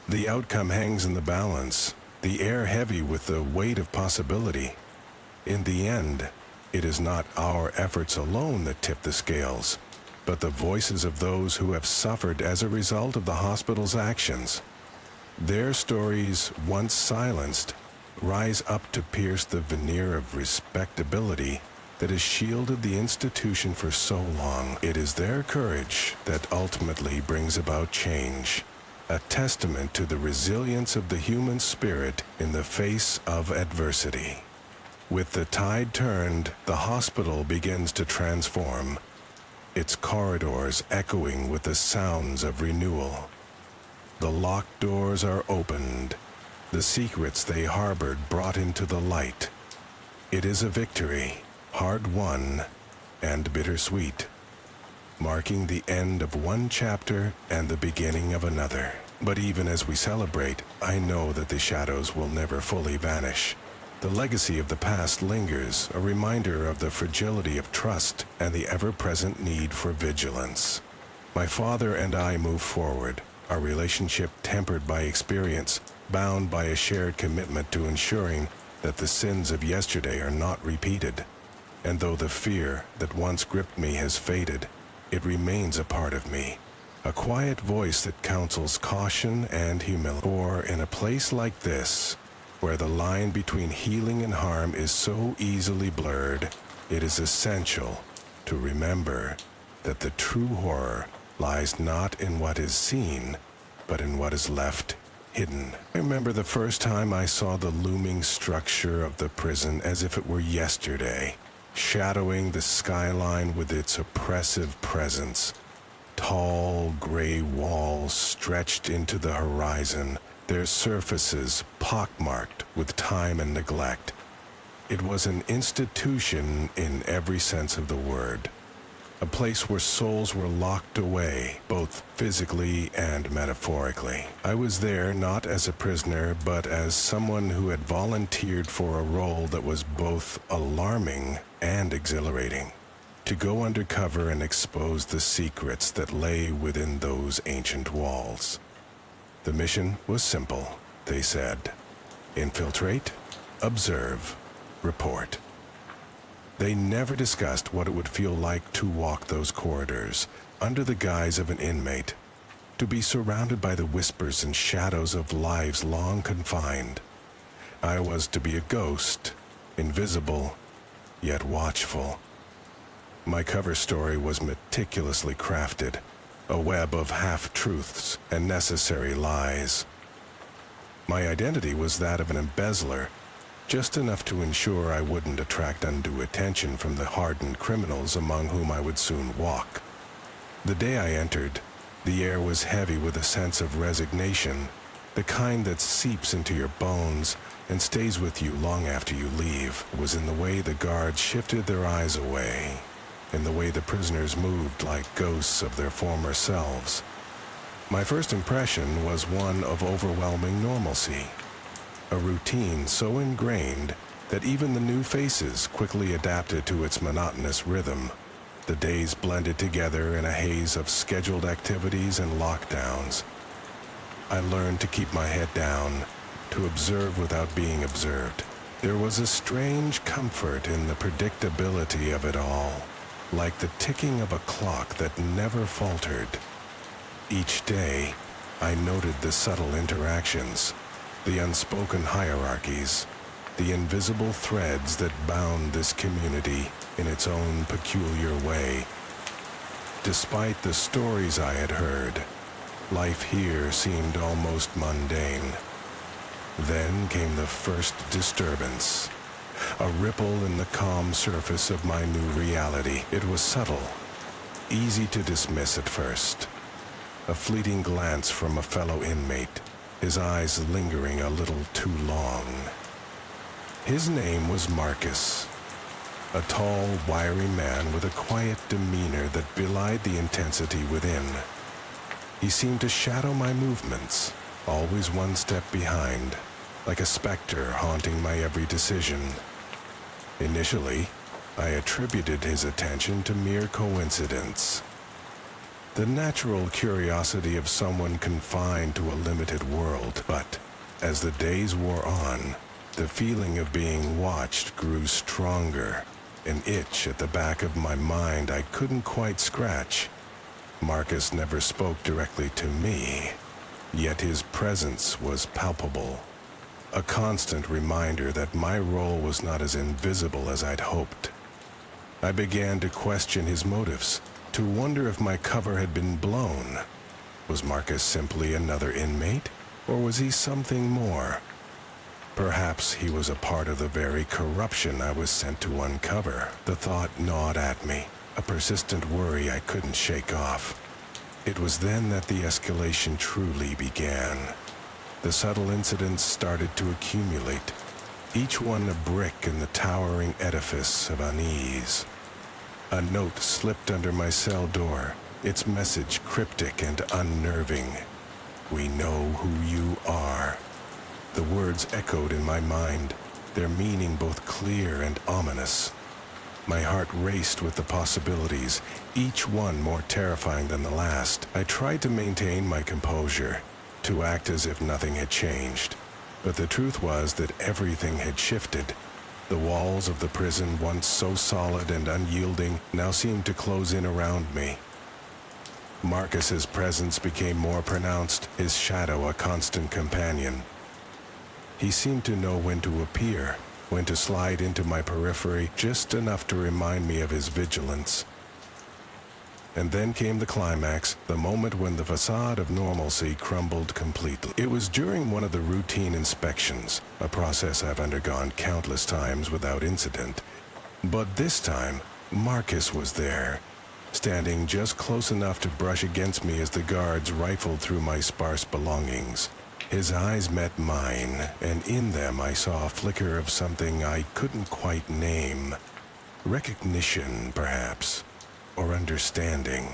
The outcome hangs in the balance, the air heavy with the weight of possibility. In the end, it is not our efforts alone that tip the scales, but the voices of those who have suffered as a result of the hospital's actions. Their stories, once silenced, rise up to pierce the veneer of respectability that has shielded the institution for so long. It is their courage that ultimately brings about change, a testament to the resilience of the human spirit in the face of adversity. With the tide turned, the hospital begins to transform, its corridors echoing with the sounds of renewal. The locked doors are opened, the secrets they harbored brought into the light. It is a victory, hard-won and bittersweet, marking the end of one chapter and the beginning of another. But even as we celebrate, I know that the shadows will never fully vanish. The legacy of the past lingers, a reminder of the fragility of trust and the ever-present need for vigilance. My father and I move forward, our relationship tempered by experience, bound by a shared commitment to ensuring that the sins of yesterday are not repeated. And though the fear that once gripped me has faded, it remains a part of me, a quiet voice that counsels caution and humility. For in a place like this, where the line between healing and harm is so easily blurred, it is essential to remember that the true horror lies not in what is seen, but in what is left hidden. I remember the first time I saw the looming structure of the prison as if it were yesterday, shadowing the skyline with its oppressive presence. Tall, gray walls stretched into the horizon, their surfaces pockmarked with time and neglect. It was an institution in every sense of the word, a place where souls were locked away, both physically and metaphorically. I was there not as a prisoner, but as someone who had volunteered for a role that was both alarming and exhilarating, to go undercover and expose the secrets that lay within those ancient walls. The mission was simple, they said. Infiltrate, observe, report. They never discussed what it would feel like to walk those corridors, under the guise of an inmate, to be surrounded by the whispers and shadows of lives long confined. I was to be a ghost, invisible, yet watchful. My cover story was meticulously crafted, a web of half-truths and necessary lies. My identity was that of an embezzler, just enough to ensure I wouldn't attract undue attention from the hardened criminals among whom I would soon walk. The day I entered, The air was heavy with a sense of resignation, the kind that seeps into your bones and stays with you long after you leave. It was in the way the guards shifted their eyes away, in the way the prisoners moved like ghosts of their former selves. My first impression was one of overwhelming normalcy, a routine so ingrained that even the new faces quickly adapted to its monotonous rhythm. The days blended together in a haze of scheduled activities and lockdowns. I learned to keep my head down, to observe without being observed. There was a strange comfort in the predictability of it all, like the ticking of a clock that never faltered. Each day, I noted the subtle interactions, the unspoken hierarchies, the invisible threads that bound this community in its own peculiar way. Despite the stories I had heard, life here seemed almost mundane. Then came the first disturbance, a ripple in the calm surface of my new reality. It was subtle, easy to dismiss at first. A fleeting glance from a fellow inmate, his eyes lingering a little too long. His name was Marcus, a tall, wiry man with a quiet demeanor that belied the intensity within. He seemed to shadow my movements, always one step behind, like a specter haunting my every decision. Initially, I attributed his attention to mere coincidence. The natural curiosity of someone confined to a limited world, but as the days wore on, the feeling of being watched grew stronger, an itch at the back of my mind I couldn't quite scratch. Marcus never spoke directly to me, yet his presence was palpable, a constant reminder that my role was not as invisible as I'd hoped. I began to question his motives, to wonder if my cover had been blown. Was Marcus simply another inmate, or was he something more? Perhaps he was a part of the very corruption I was sent to uncover. The thought gnawed at me, a persistent worry I couldn't shake off. It was then that the escalation truly began. The subtle incidents started to accumulate, each one a brick in the towering edifice of unease. A note slipped under my cell door, its message cryptic and unnerving. "We know who you are." The words echoed in my mind, their meaning both clear and ominous. My heart raced with the possibilities, each one more terrifying than the last. I tried to maintain my composure, to act as if nothing had changed. But the truth was that everything had shifted. The walls of the prison, once so solid and unyielding, now seemed to close in around me. Marcus's presence became more pronounced, his shadow a constant companion. He seemed to know when to appear, when to slide into my periphery, just enough to remind me of his vigilance. And then came the climax, the moment when the facade of normalcy crumbled completely. It was during one of the routine inspections, a process I've undergone countless times without incident. But this time, Marcus was there, standing just close enough to brush against me as the guards rifled through my sparse belongings. His eyes met mine, and in them I saw a flicker of something I couldn't quite name. Recognition, perhaps, or understanding.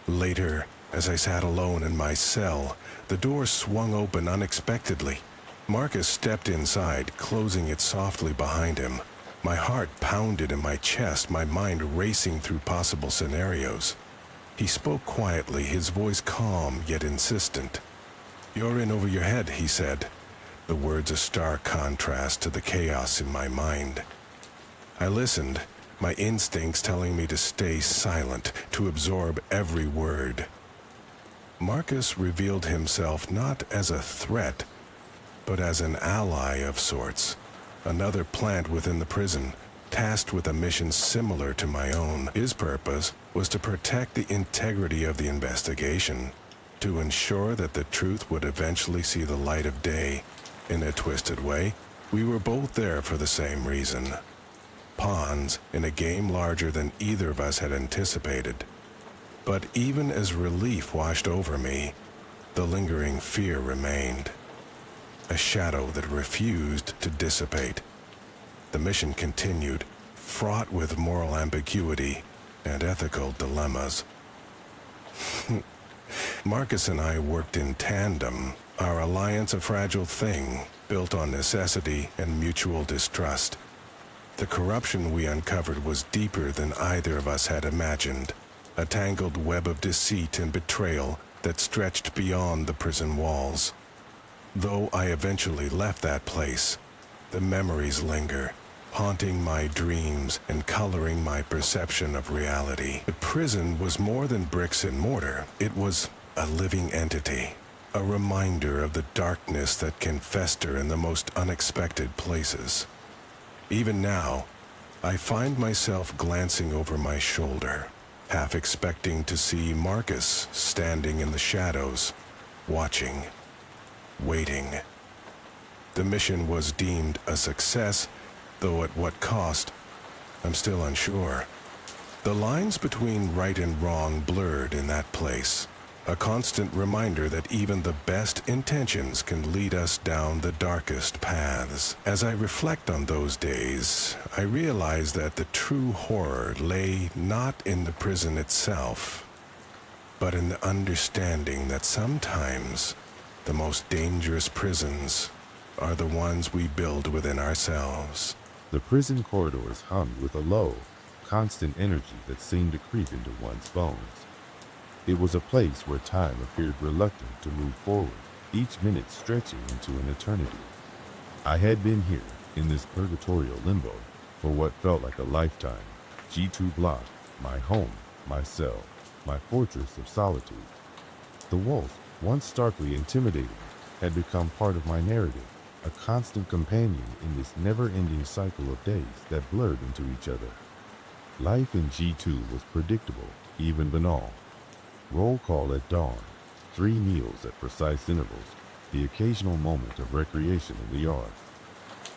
Later, as I sat alone in my cell, the door swung open unexpectedly. Marcus stepped inside, closing it softly behind him. My heart pounded in my chest, my mind racing through possible scenarios. He spoke quietly, his voice calm yet insistent. "You're in over your head," he said, the words a stark contrast to the chaos in my mind. I listened, my instincts telling me to stay silent, to absorb every word. Marcus revealed himself not as a threat, but as an ally of sorts, another plant within the prison, tasked with a mission similar to my own. His purpose was to protect the integrity of the investigation, to ensure that the truth would eventually see the light of day. In a twisted way, we were both there for the same reason. Pawns in a game larger than either of us had anticipated. But even as relief washed over me, the lingering fear remained, a shadow that refused to dissipate. The mission continued, fraught with moral ambiguity and ethical dilemmas. Marcus and I worked in tandem, our alliance a fragile thing, built on necessity and mutual distrust. The corruption we uncovered was deeper than either of us had imagined, a tangled web of deceit and betrayal that stretched beyond the prison walls. Though I eventually left that place, the memories linger, haunting my dreams and coloring my perception of reality. The prison was more than bricks and mortar. It was a living entity, a reminder of the darkness that can fester in the most unexpected places. Even now, I find myself glancing over my shoulder, half expecting to see Marcus standing in the shadows, watching, waiting. The mission was deemed a success, though at what cost, I'm still unsure. The lines between right and wrong blurred in that place, a constant reminder that even the best intentions can lead us down the darkest paths. As I reflect on those days, I realize that the true horror lay not in the prison itself, but in the understanding that sometimes the most dangerous prisons are the ones we build within ourselves.
The prison corridors hummed with a low, constant energy that seemed to creep into one's bones. It was a place where time appeared reluctant to move forward, each minute stretching into an eternity. I had been here, in this purgatorial limbo, for what felt like a lifetime. G2 Block, my home, my cell, my fortress of solitude. The walls, once starkly intimidating, had become part of my narrative, a constant companion in this never-ending cycle of days that blurred into each other. Life in G2 was predictable, even banal. Roll call at dawn, 3 meals at precise intervals, the occasional moment of recreation in the yard.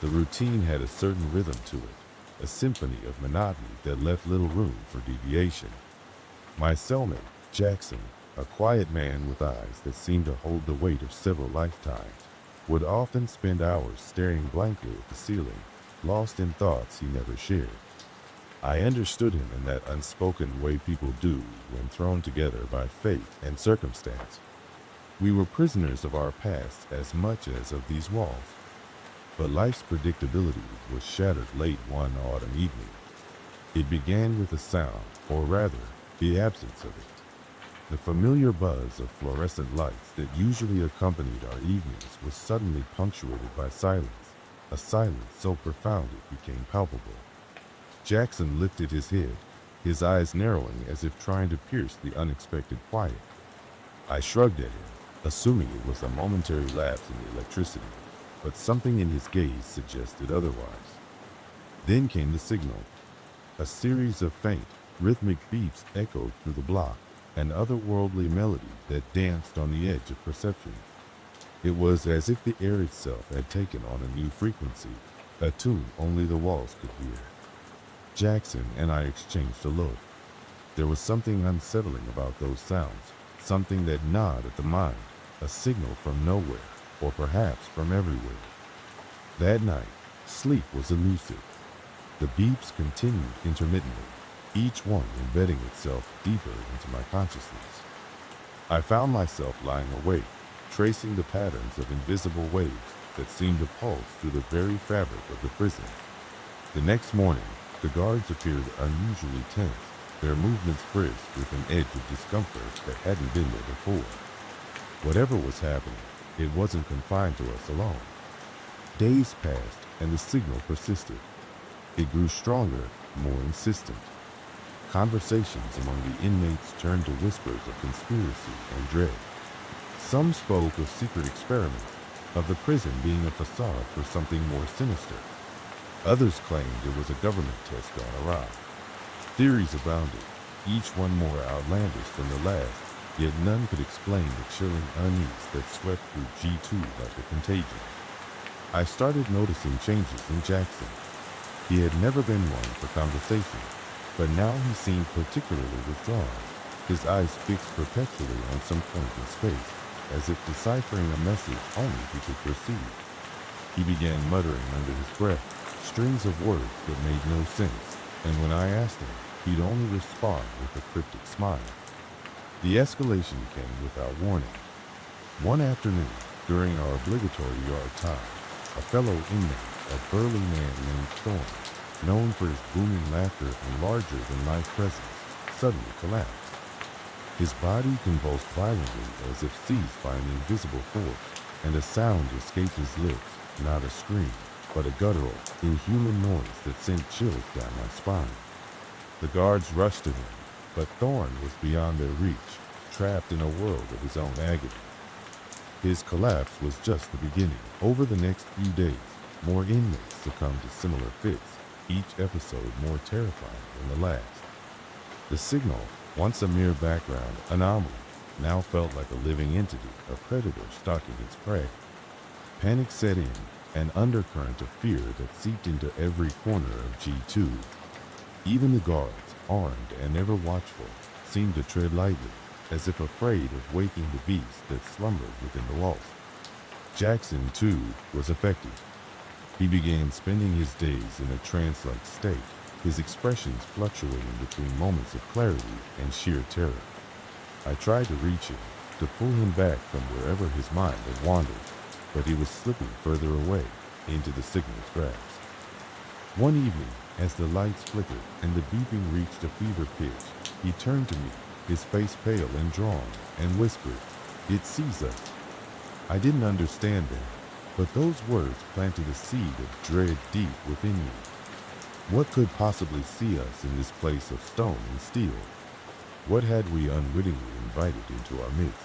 The routine had a certain rhythm to it, a symphony of monotony that left little room for deviation. My cellmate, Jackson, a quiet man with eyes that seemed to hold the weight of several lifetimes, would often spend hours staring blankly at the ceiling, lost in thoughts he never shared. I understood him in that unspoken way people do when thrown together by fate and circumstance. We were prisoners of our past as much as of these walls. But life's predictability was shattered late one autumn evening. It began with a sound, or rather, the absence of it. The familiar buzz of fluorescent lights that usually accompanied our evenings was suddenly punctuated by silence, a silence so profound it became palpable. Jackson lifted his head, his eyes narrowing as if trying to pierce the unexpected quiet. I shrugged at him, assuming it was a momentary lapse in the electricity, but something in his gaze suggested otherwise. Then came the signal. A series of faint, rhythmic beeps echoed through the block, an otherworldly melody that danced on the edge of perception. It was as if the air itself had taken on a new frequency, a tune only the walls could hear. Jackson and I exchanged a look. There was something unsettling about those sounds, something that gnawed at the mind, a signal from nowhere, or perhaps from everywhere. That night, sleep was elusive. The beeps continued intermittently, each one embedding itself deeper into my consciousness. I found myself lying awake, tracing the patterns of invisible waves that seemed to pulse through the very fabric of the prison. The next morning, the guards appeared unusually tense, their movements brisk with an edge of discomfort that hadn't been there before. Whatever was happening, it wasn't confined to us alone. Days passed, and the signal persisted. It grew stronger, more insistent. Conversations among the inmates turned to whispers of conspiracy and dread. Some spoke of secret experiments, of the prison being a facade for something more sinister. Others claimed it was a government test gone awry. Theories abounded, each one more outlandish than the last, yet none could explain the chilling unease that swept through G2 like a contagion. I started noticing changes in Jackson. He had never been one for conversation, but now he seemed particularly withdrawn. his eyes fixed perpetually on some point in space, as if deciphering a message only he could perceive. He began muttering under his breath, strings of words that made no sense, and when I asked him, he'd only respond with a cryptic smile. The escalation came without warning. One afternoon, during our obligatory yard time, a fellow inmate, a burly man named Thorn, known for his booming laughter and larger-than-life presence, suddenly collapsed. His body convulsed violently as if seized by an invisible force, and a sound escaped his lips, not a scream, but a guttural, inhuman noise that sent chills down my spine. The guards rushed to him, but Thorn was beyond their reach, trapped in a world of his own agony. His collapse was just the beginning. Over the next few days, more inmates succumbed to similar fits, each episode more terrifying than the last. The signal, once a mere background anomaly, now felt like a living entity, a predator stalking its prey. Panic set in, an undercurrent of fear that seeped into every corner of G2. Even the guards, armed and ever watchful, seemed to tread lightly, as if afraid of waking the beast that slumbered within the walls. Jackson, too, was affected. He began spending his days in a trance-like state, his expressions fluctuating between moments of clarity and sheer terror. I tried to reach him, to pull him back from wherever his mind had wandered, but he was slipping further away, into the signal's grasp. One evening, as the lights flickered and the beeping reached a fever pitch, he turned to me, his face pale and drawn, and whispered, "It sees us." I didn't understand then, but those words planted a seed of dread deep within me. What could possibly see us in this place of stone and steel? What had we unwittingly invited into our midst?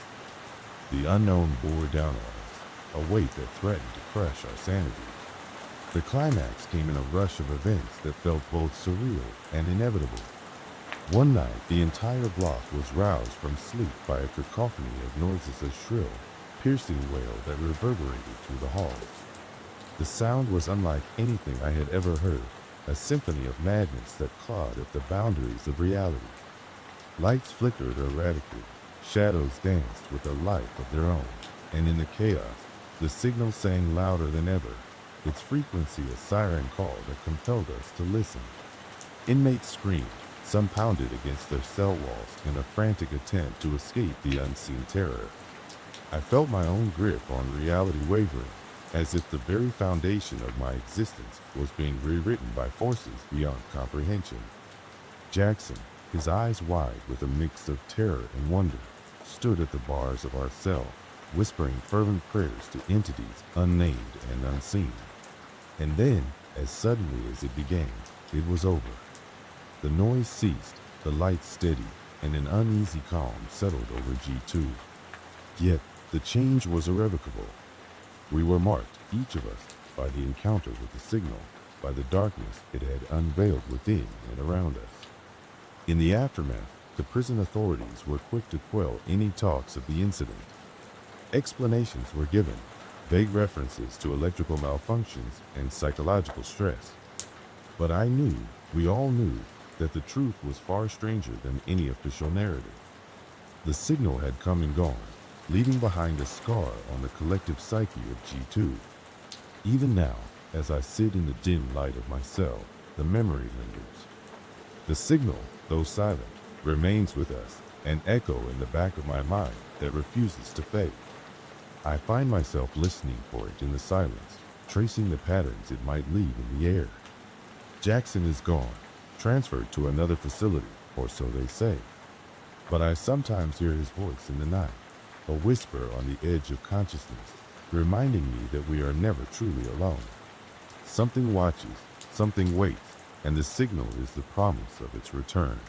The unknown bore down on us, a weight that threatened to crush our sanity. The climax came in a rush of events that felt both surreal and inevitable. One night, the entire block was roused from sleep by a cacophony of noises, a shrill, piercing wail that reverberated through the halls. The sound was unlike anything I had ever heard, a symphony of madness that clawed at the boundaries of reality. Lights flickered erratically, shadows danced with a life of their own, and in the chaos, the signal sang louder than ever, its frequency a siren call that compelled us to listen. Inmates screamed, some pounded against their cell walls in a frantic attempt to escape the unseen terror. I felt my own grip on reality wavering, as if the very foundation of my existence was being rewritten by forces beyond comprehension. Jackson, his eyes wide with a mix of terror and wonder, stood at the bars of our cell, whispering fervent prayers to entities unnamed and unseen. And then, as suddenly as it began, it was over. The noise ceased, the lights steadied, and an uneasy calm settled over G2. Yet, the change was irrevocable. We were marked, each of us, by the encounter with the signal, by the darkness it had unveiled within and around us. In the aftermath, the prison authorities were quick to quell any talks of the incident. Explanations were given, vague references to electrical malfunctions and psychological stress. But I knew, we all knew, that the truth was far stranger than any official narrative. The signal had come and gone, leaving behind a scar on the collective psyche of G2. Even now, as I sit in the dim light of my cell, the memory lingers. The signal, though silent, remains with us, an echo in the back of my mind that refuses to fade. I find myself listening for it in the silence, tracing the patterns it might leave in the air. Jackson is gone, transferred to another facility, or so they say. But I sometimes hear his voice in the night, a whisper on the edge of consciousness, reminding me that we are never truly alone. Something watches, something waits, and the signal is the promise of its return.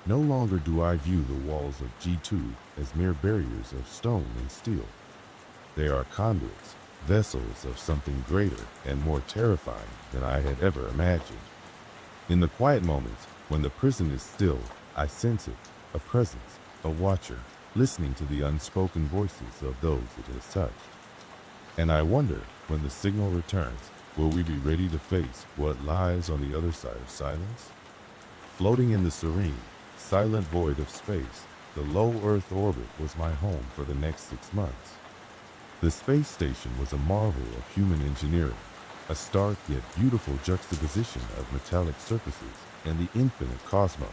No longer do I view the walls of G2 as mere barriers of stone and steel. They are conduits, vessels of something greater and more terrifying than I had ever imagined. In the quiet moments, when the prison is still, I sense it, a presence, a watcher, listening to the unspoken voices of those it has touched. And I wonder, when the signal returns, will we be ready to face what lies on the other side of silence? Floating in the serene, silent void of space, The low Earth orbit was my home for the next 6 months. The space station was a marvel of human engineering, a stark yet beautiful juxtaposition of metallic surfaces and the infinite cosmos.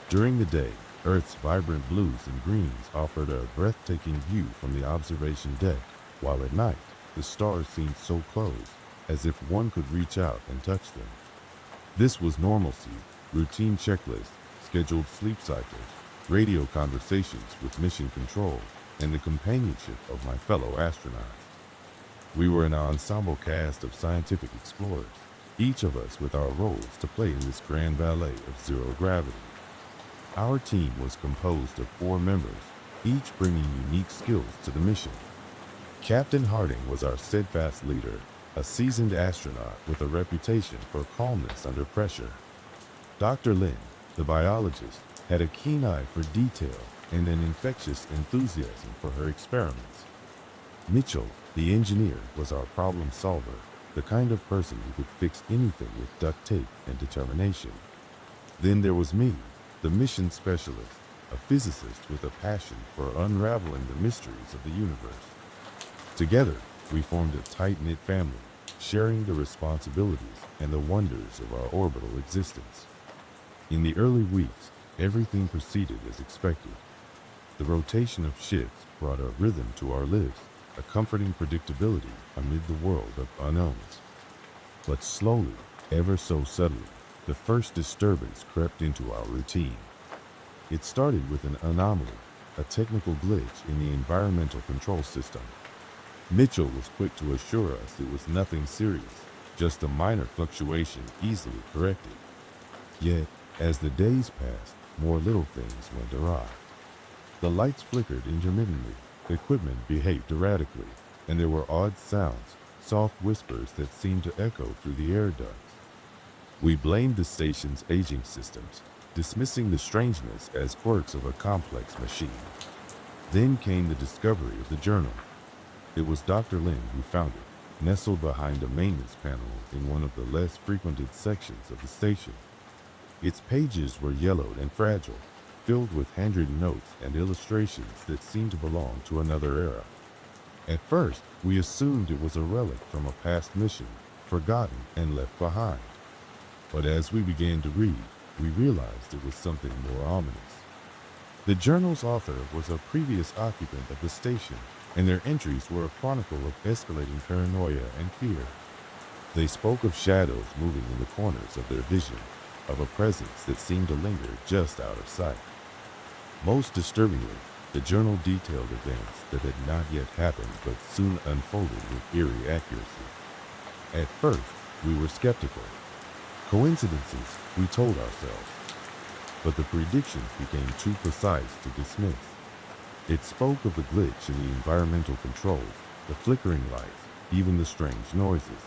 During the day, Earth's vibrant blues and greens offered a breathtaking view from the observation deck, while at night, the stars seemed so close, as if one could reach out and touch them. This was normalcy, routine checklists, scheduled sleep cycles, radio conversations with mission control, and the companionship of my fellow astronauts. We were an ensemble cast of scientific explorers, each of us with our roles to play in this grand ballet of zero gravity. Our team was composed of 4 members, each bringing unique skills to the mission. Captain Harding was our steadfast leader, a seasoned astronaut with a reputation for calmness under pressure. Dr. Lin, the biologist, had a keen eye for detail and an infectious enthusiasm for her experiments. Mitchell, the engineer, was our problem solver, the kind of person who could fix anything with duct tape and determination. Then there was me, the mission specialist, a physicist with a passion for unraveling the mysteries of the universe. Together, we formed a tight-knit family, sharing the responsibilities and the wonders of our orbital existence. In the early weeks, everything proceeded as expected. The rotation of shifts brought a rhythm to our lives, a comforting predictability amid the world of unknowns. But slowly, ever so subtly, the first disturbance crept into our routine. It started with an anomaly, a technical glitch in the environmental control system. Mitchell was quick to assure us it was nothing serious, just a minor fluctuation easily corrected. Yet, as the days passed, more little things went awry. The lights flickered intermittently, equipment behaved erratically, and there were odd sounds, soft whispers that seemed to echo through the air ducts. We blamed the station's aging systems, dismissing the strangeness as quirks of a complex machine. Then came the discovery of the journal. It was Dr. Lin who found it, nestled behind a maintenance panel in one of the less frequented sections of the station. Its pages were yellowed and fragile, filled with handwritten notes and illustrations that seemed to belong to another era. At first, we assumed it was a relic from a past mission, forgotten and left behind. But as we began to read, we realized it was something more ominous. The journal's author was a previous occupant of the station, and their entries were a chronicle of escalating paranoia and fear. They spoke of shadows moving in the corners of their vision, of a presence that seemed to linger just out of sight. Most disturbingly, the journal detailed events that had not yet happened but soon unfolded with eerie accuracy. At first, we were skeptical. Coincidences, we told ourselves. But the predictions became too precise to dismiss. It spoke of the glitch in the environmental controls, the flickering lights, even the strange noises.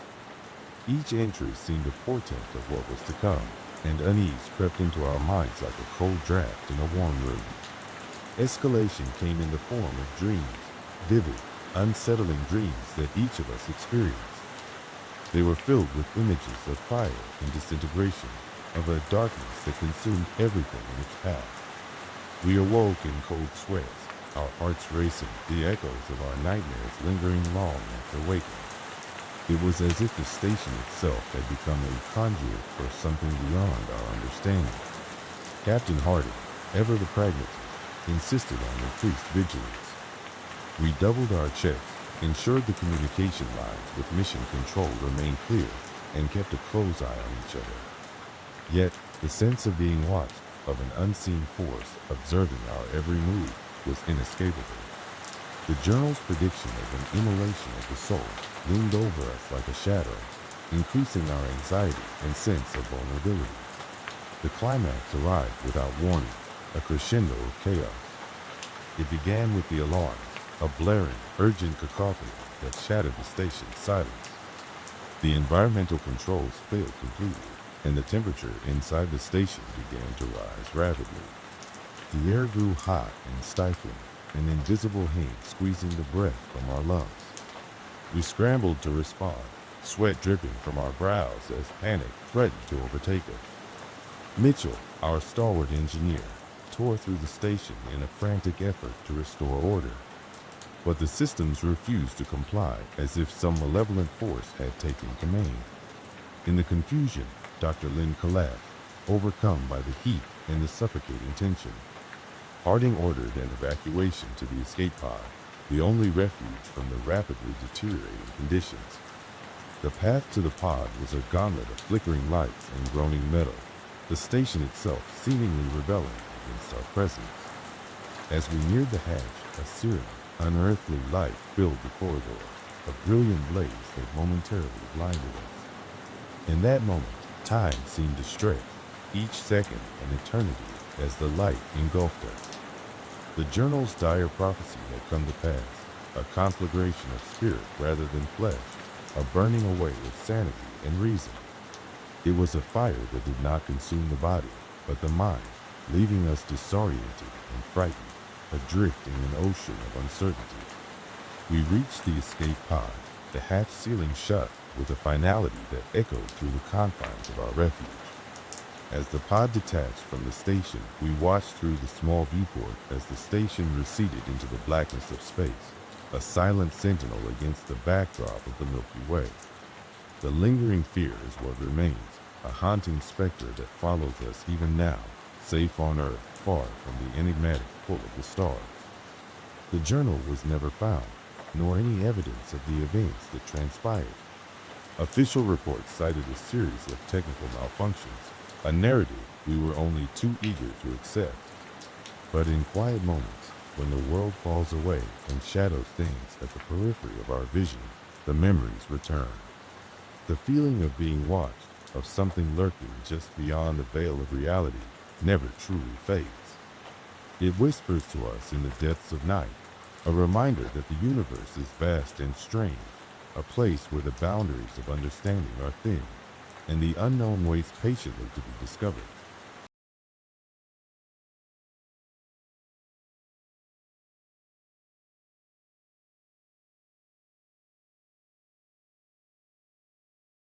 Each entry seemed a portent of what was to come, and unease crept into our minds like a cold draft in a warm room. Escalation came in the form of dreams, vivid, unsettling dreams that each of us experienced. They were filled with images of fire and disintegration, of a darkness that consumed everything in its path. We awoke in cold sweats, our hearts racing, the echoes of our nightmares lingering long after waking. It was as if the station itself had become a conduit for something beyond our understanding. Captain Harding, ever the pragmatist, insisted on increased vigilance. We doubled our checks, ensured the communication lines with mission control remained clear, and kept a close eye on each other. Yet, the sense of being watched, of an unseen force observing our every move, was inescapable. The journal's prediction of an immolation of the soul loomed over us like a shadow, increasing our anxiety and sense of vulnerability. The climax arrived without warning, a crescendo of chaos. It began with the alarms, a blaring, urgent cacophony that shattered the station's silence. The environmental controls failed completely, and the temperature inside the station began to rise rapidly. The air grew hot and stifling, an invisible hand squeezing the breath from our lungs. We scrambled to respond, sweat dripping from our brows as panic threatened to overtake us. Mitchell, our stalwart engineer, tore through the station in a frantic effort to restore order. But the systems refused to comply, as if some malevolent force had taken command. In the confusion, Dr. Lin collapsed, overcome by the heat and the suffocating tension. Harding ordered an evacuation to the escape pod, the only refuge from the rapidly deteriorating conditions. The path to the pod was a gauntlet of flickering lights and groaning metal, the station itself seemingly rebelling against our presence. As we neared the hatch, a searing, unearthly light filled the corridor, a brilliant blaze that momentarily blinded us. In that moment, time seemed to stretch, each second an eternity as the light engulfed us. The journal's dire prophecy had come to pass, a conflagration of spirit rather than flesh, a burning away of sanity and reason. It was a fire that did not consume the body, but the mind, leaving us disoriented and frightened, adrift in an ocean of uncertainty. We reached the escape pod, the hatch ceiling shut with a finality that echoed through the confines of our refuge. As the pod detached from the station, we watched through the small viewport as the station receded into the blackness of space, a silent sentinel against the backdrop of the Milky Way. The lingering fear is what remains, a haunting specter that follows us even now, safe on Earth, far from the enigmatic pull of the stars. The journal was never found, nor any evidence of the events that transpired. Official reports cited a series of technical malfunctions, a narrative we were only too eager to accept. But in quiet moments, when the world falls away and shadows dance at the periphery of our vision, the memories return. The feeling of being watched, of something lurking just beyond the veil of reality, never truly fades. It whispers to us in the depths of night, a reminder that the universe is vast and strange, a place where the boundaries of understanding are thin, and the unknown waits patiently to be discovered.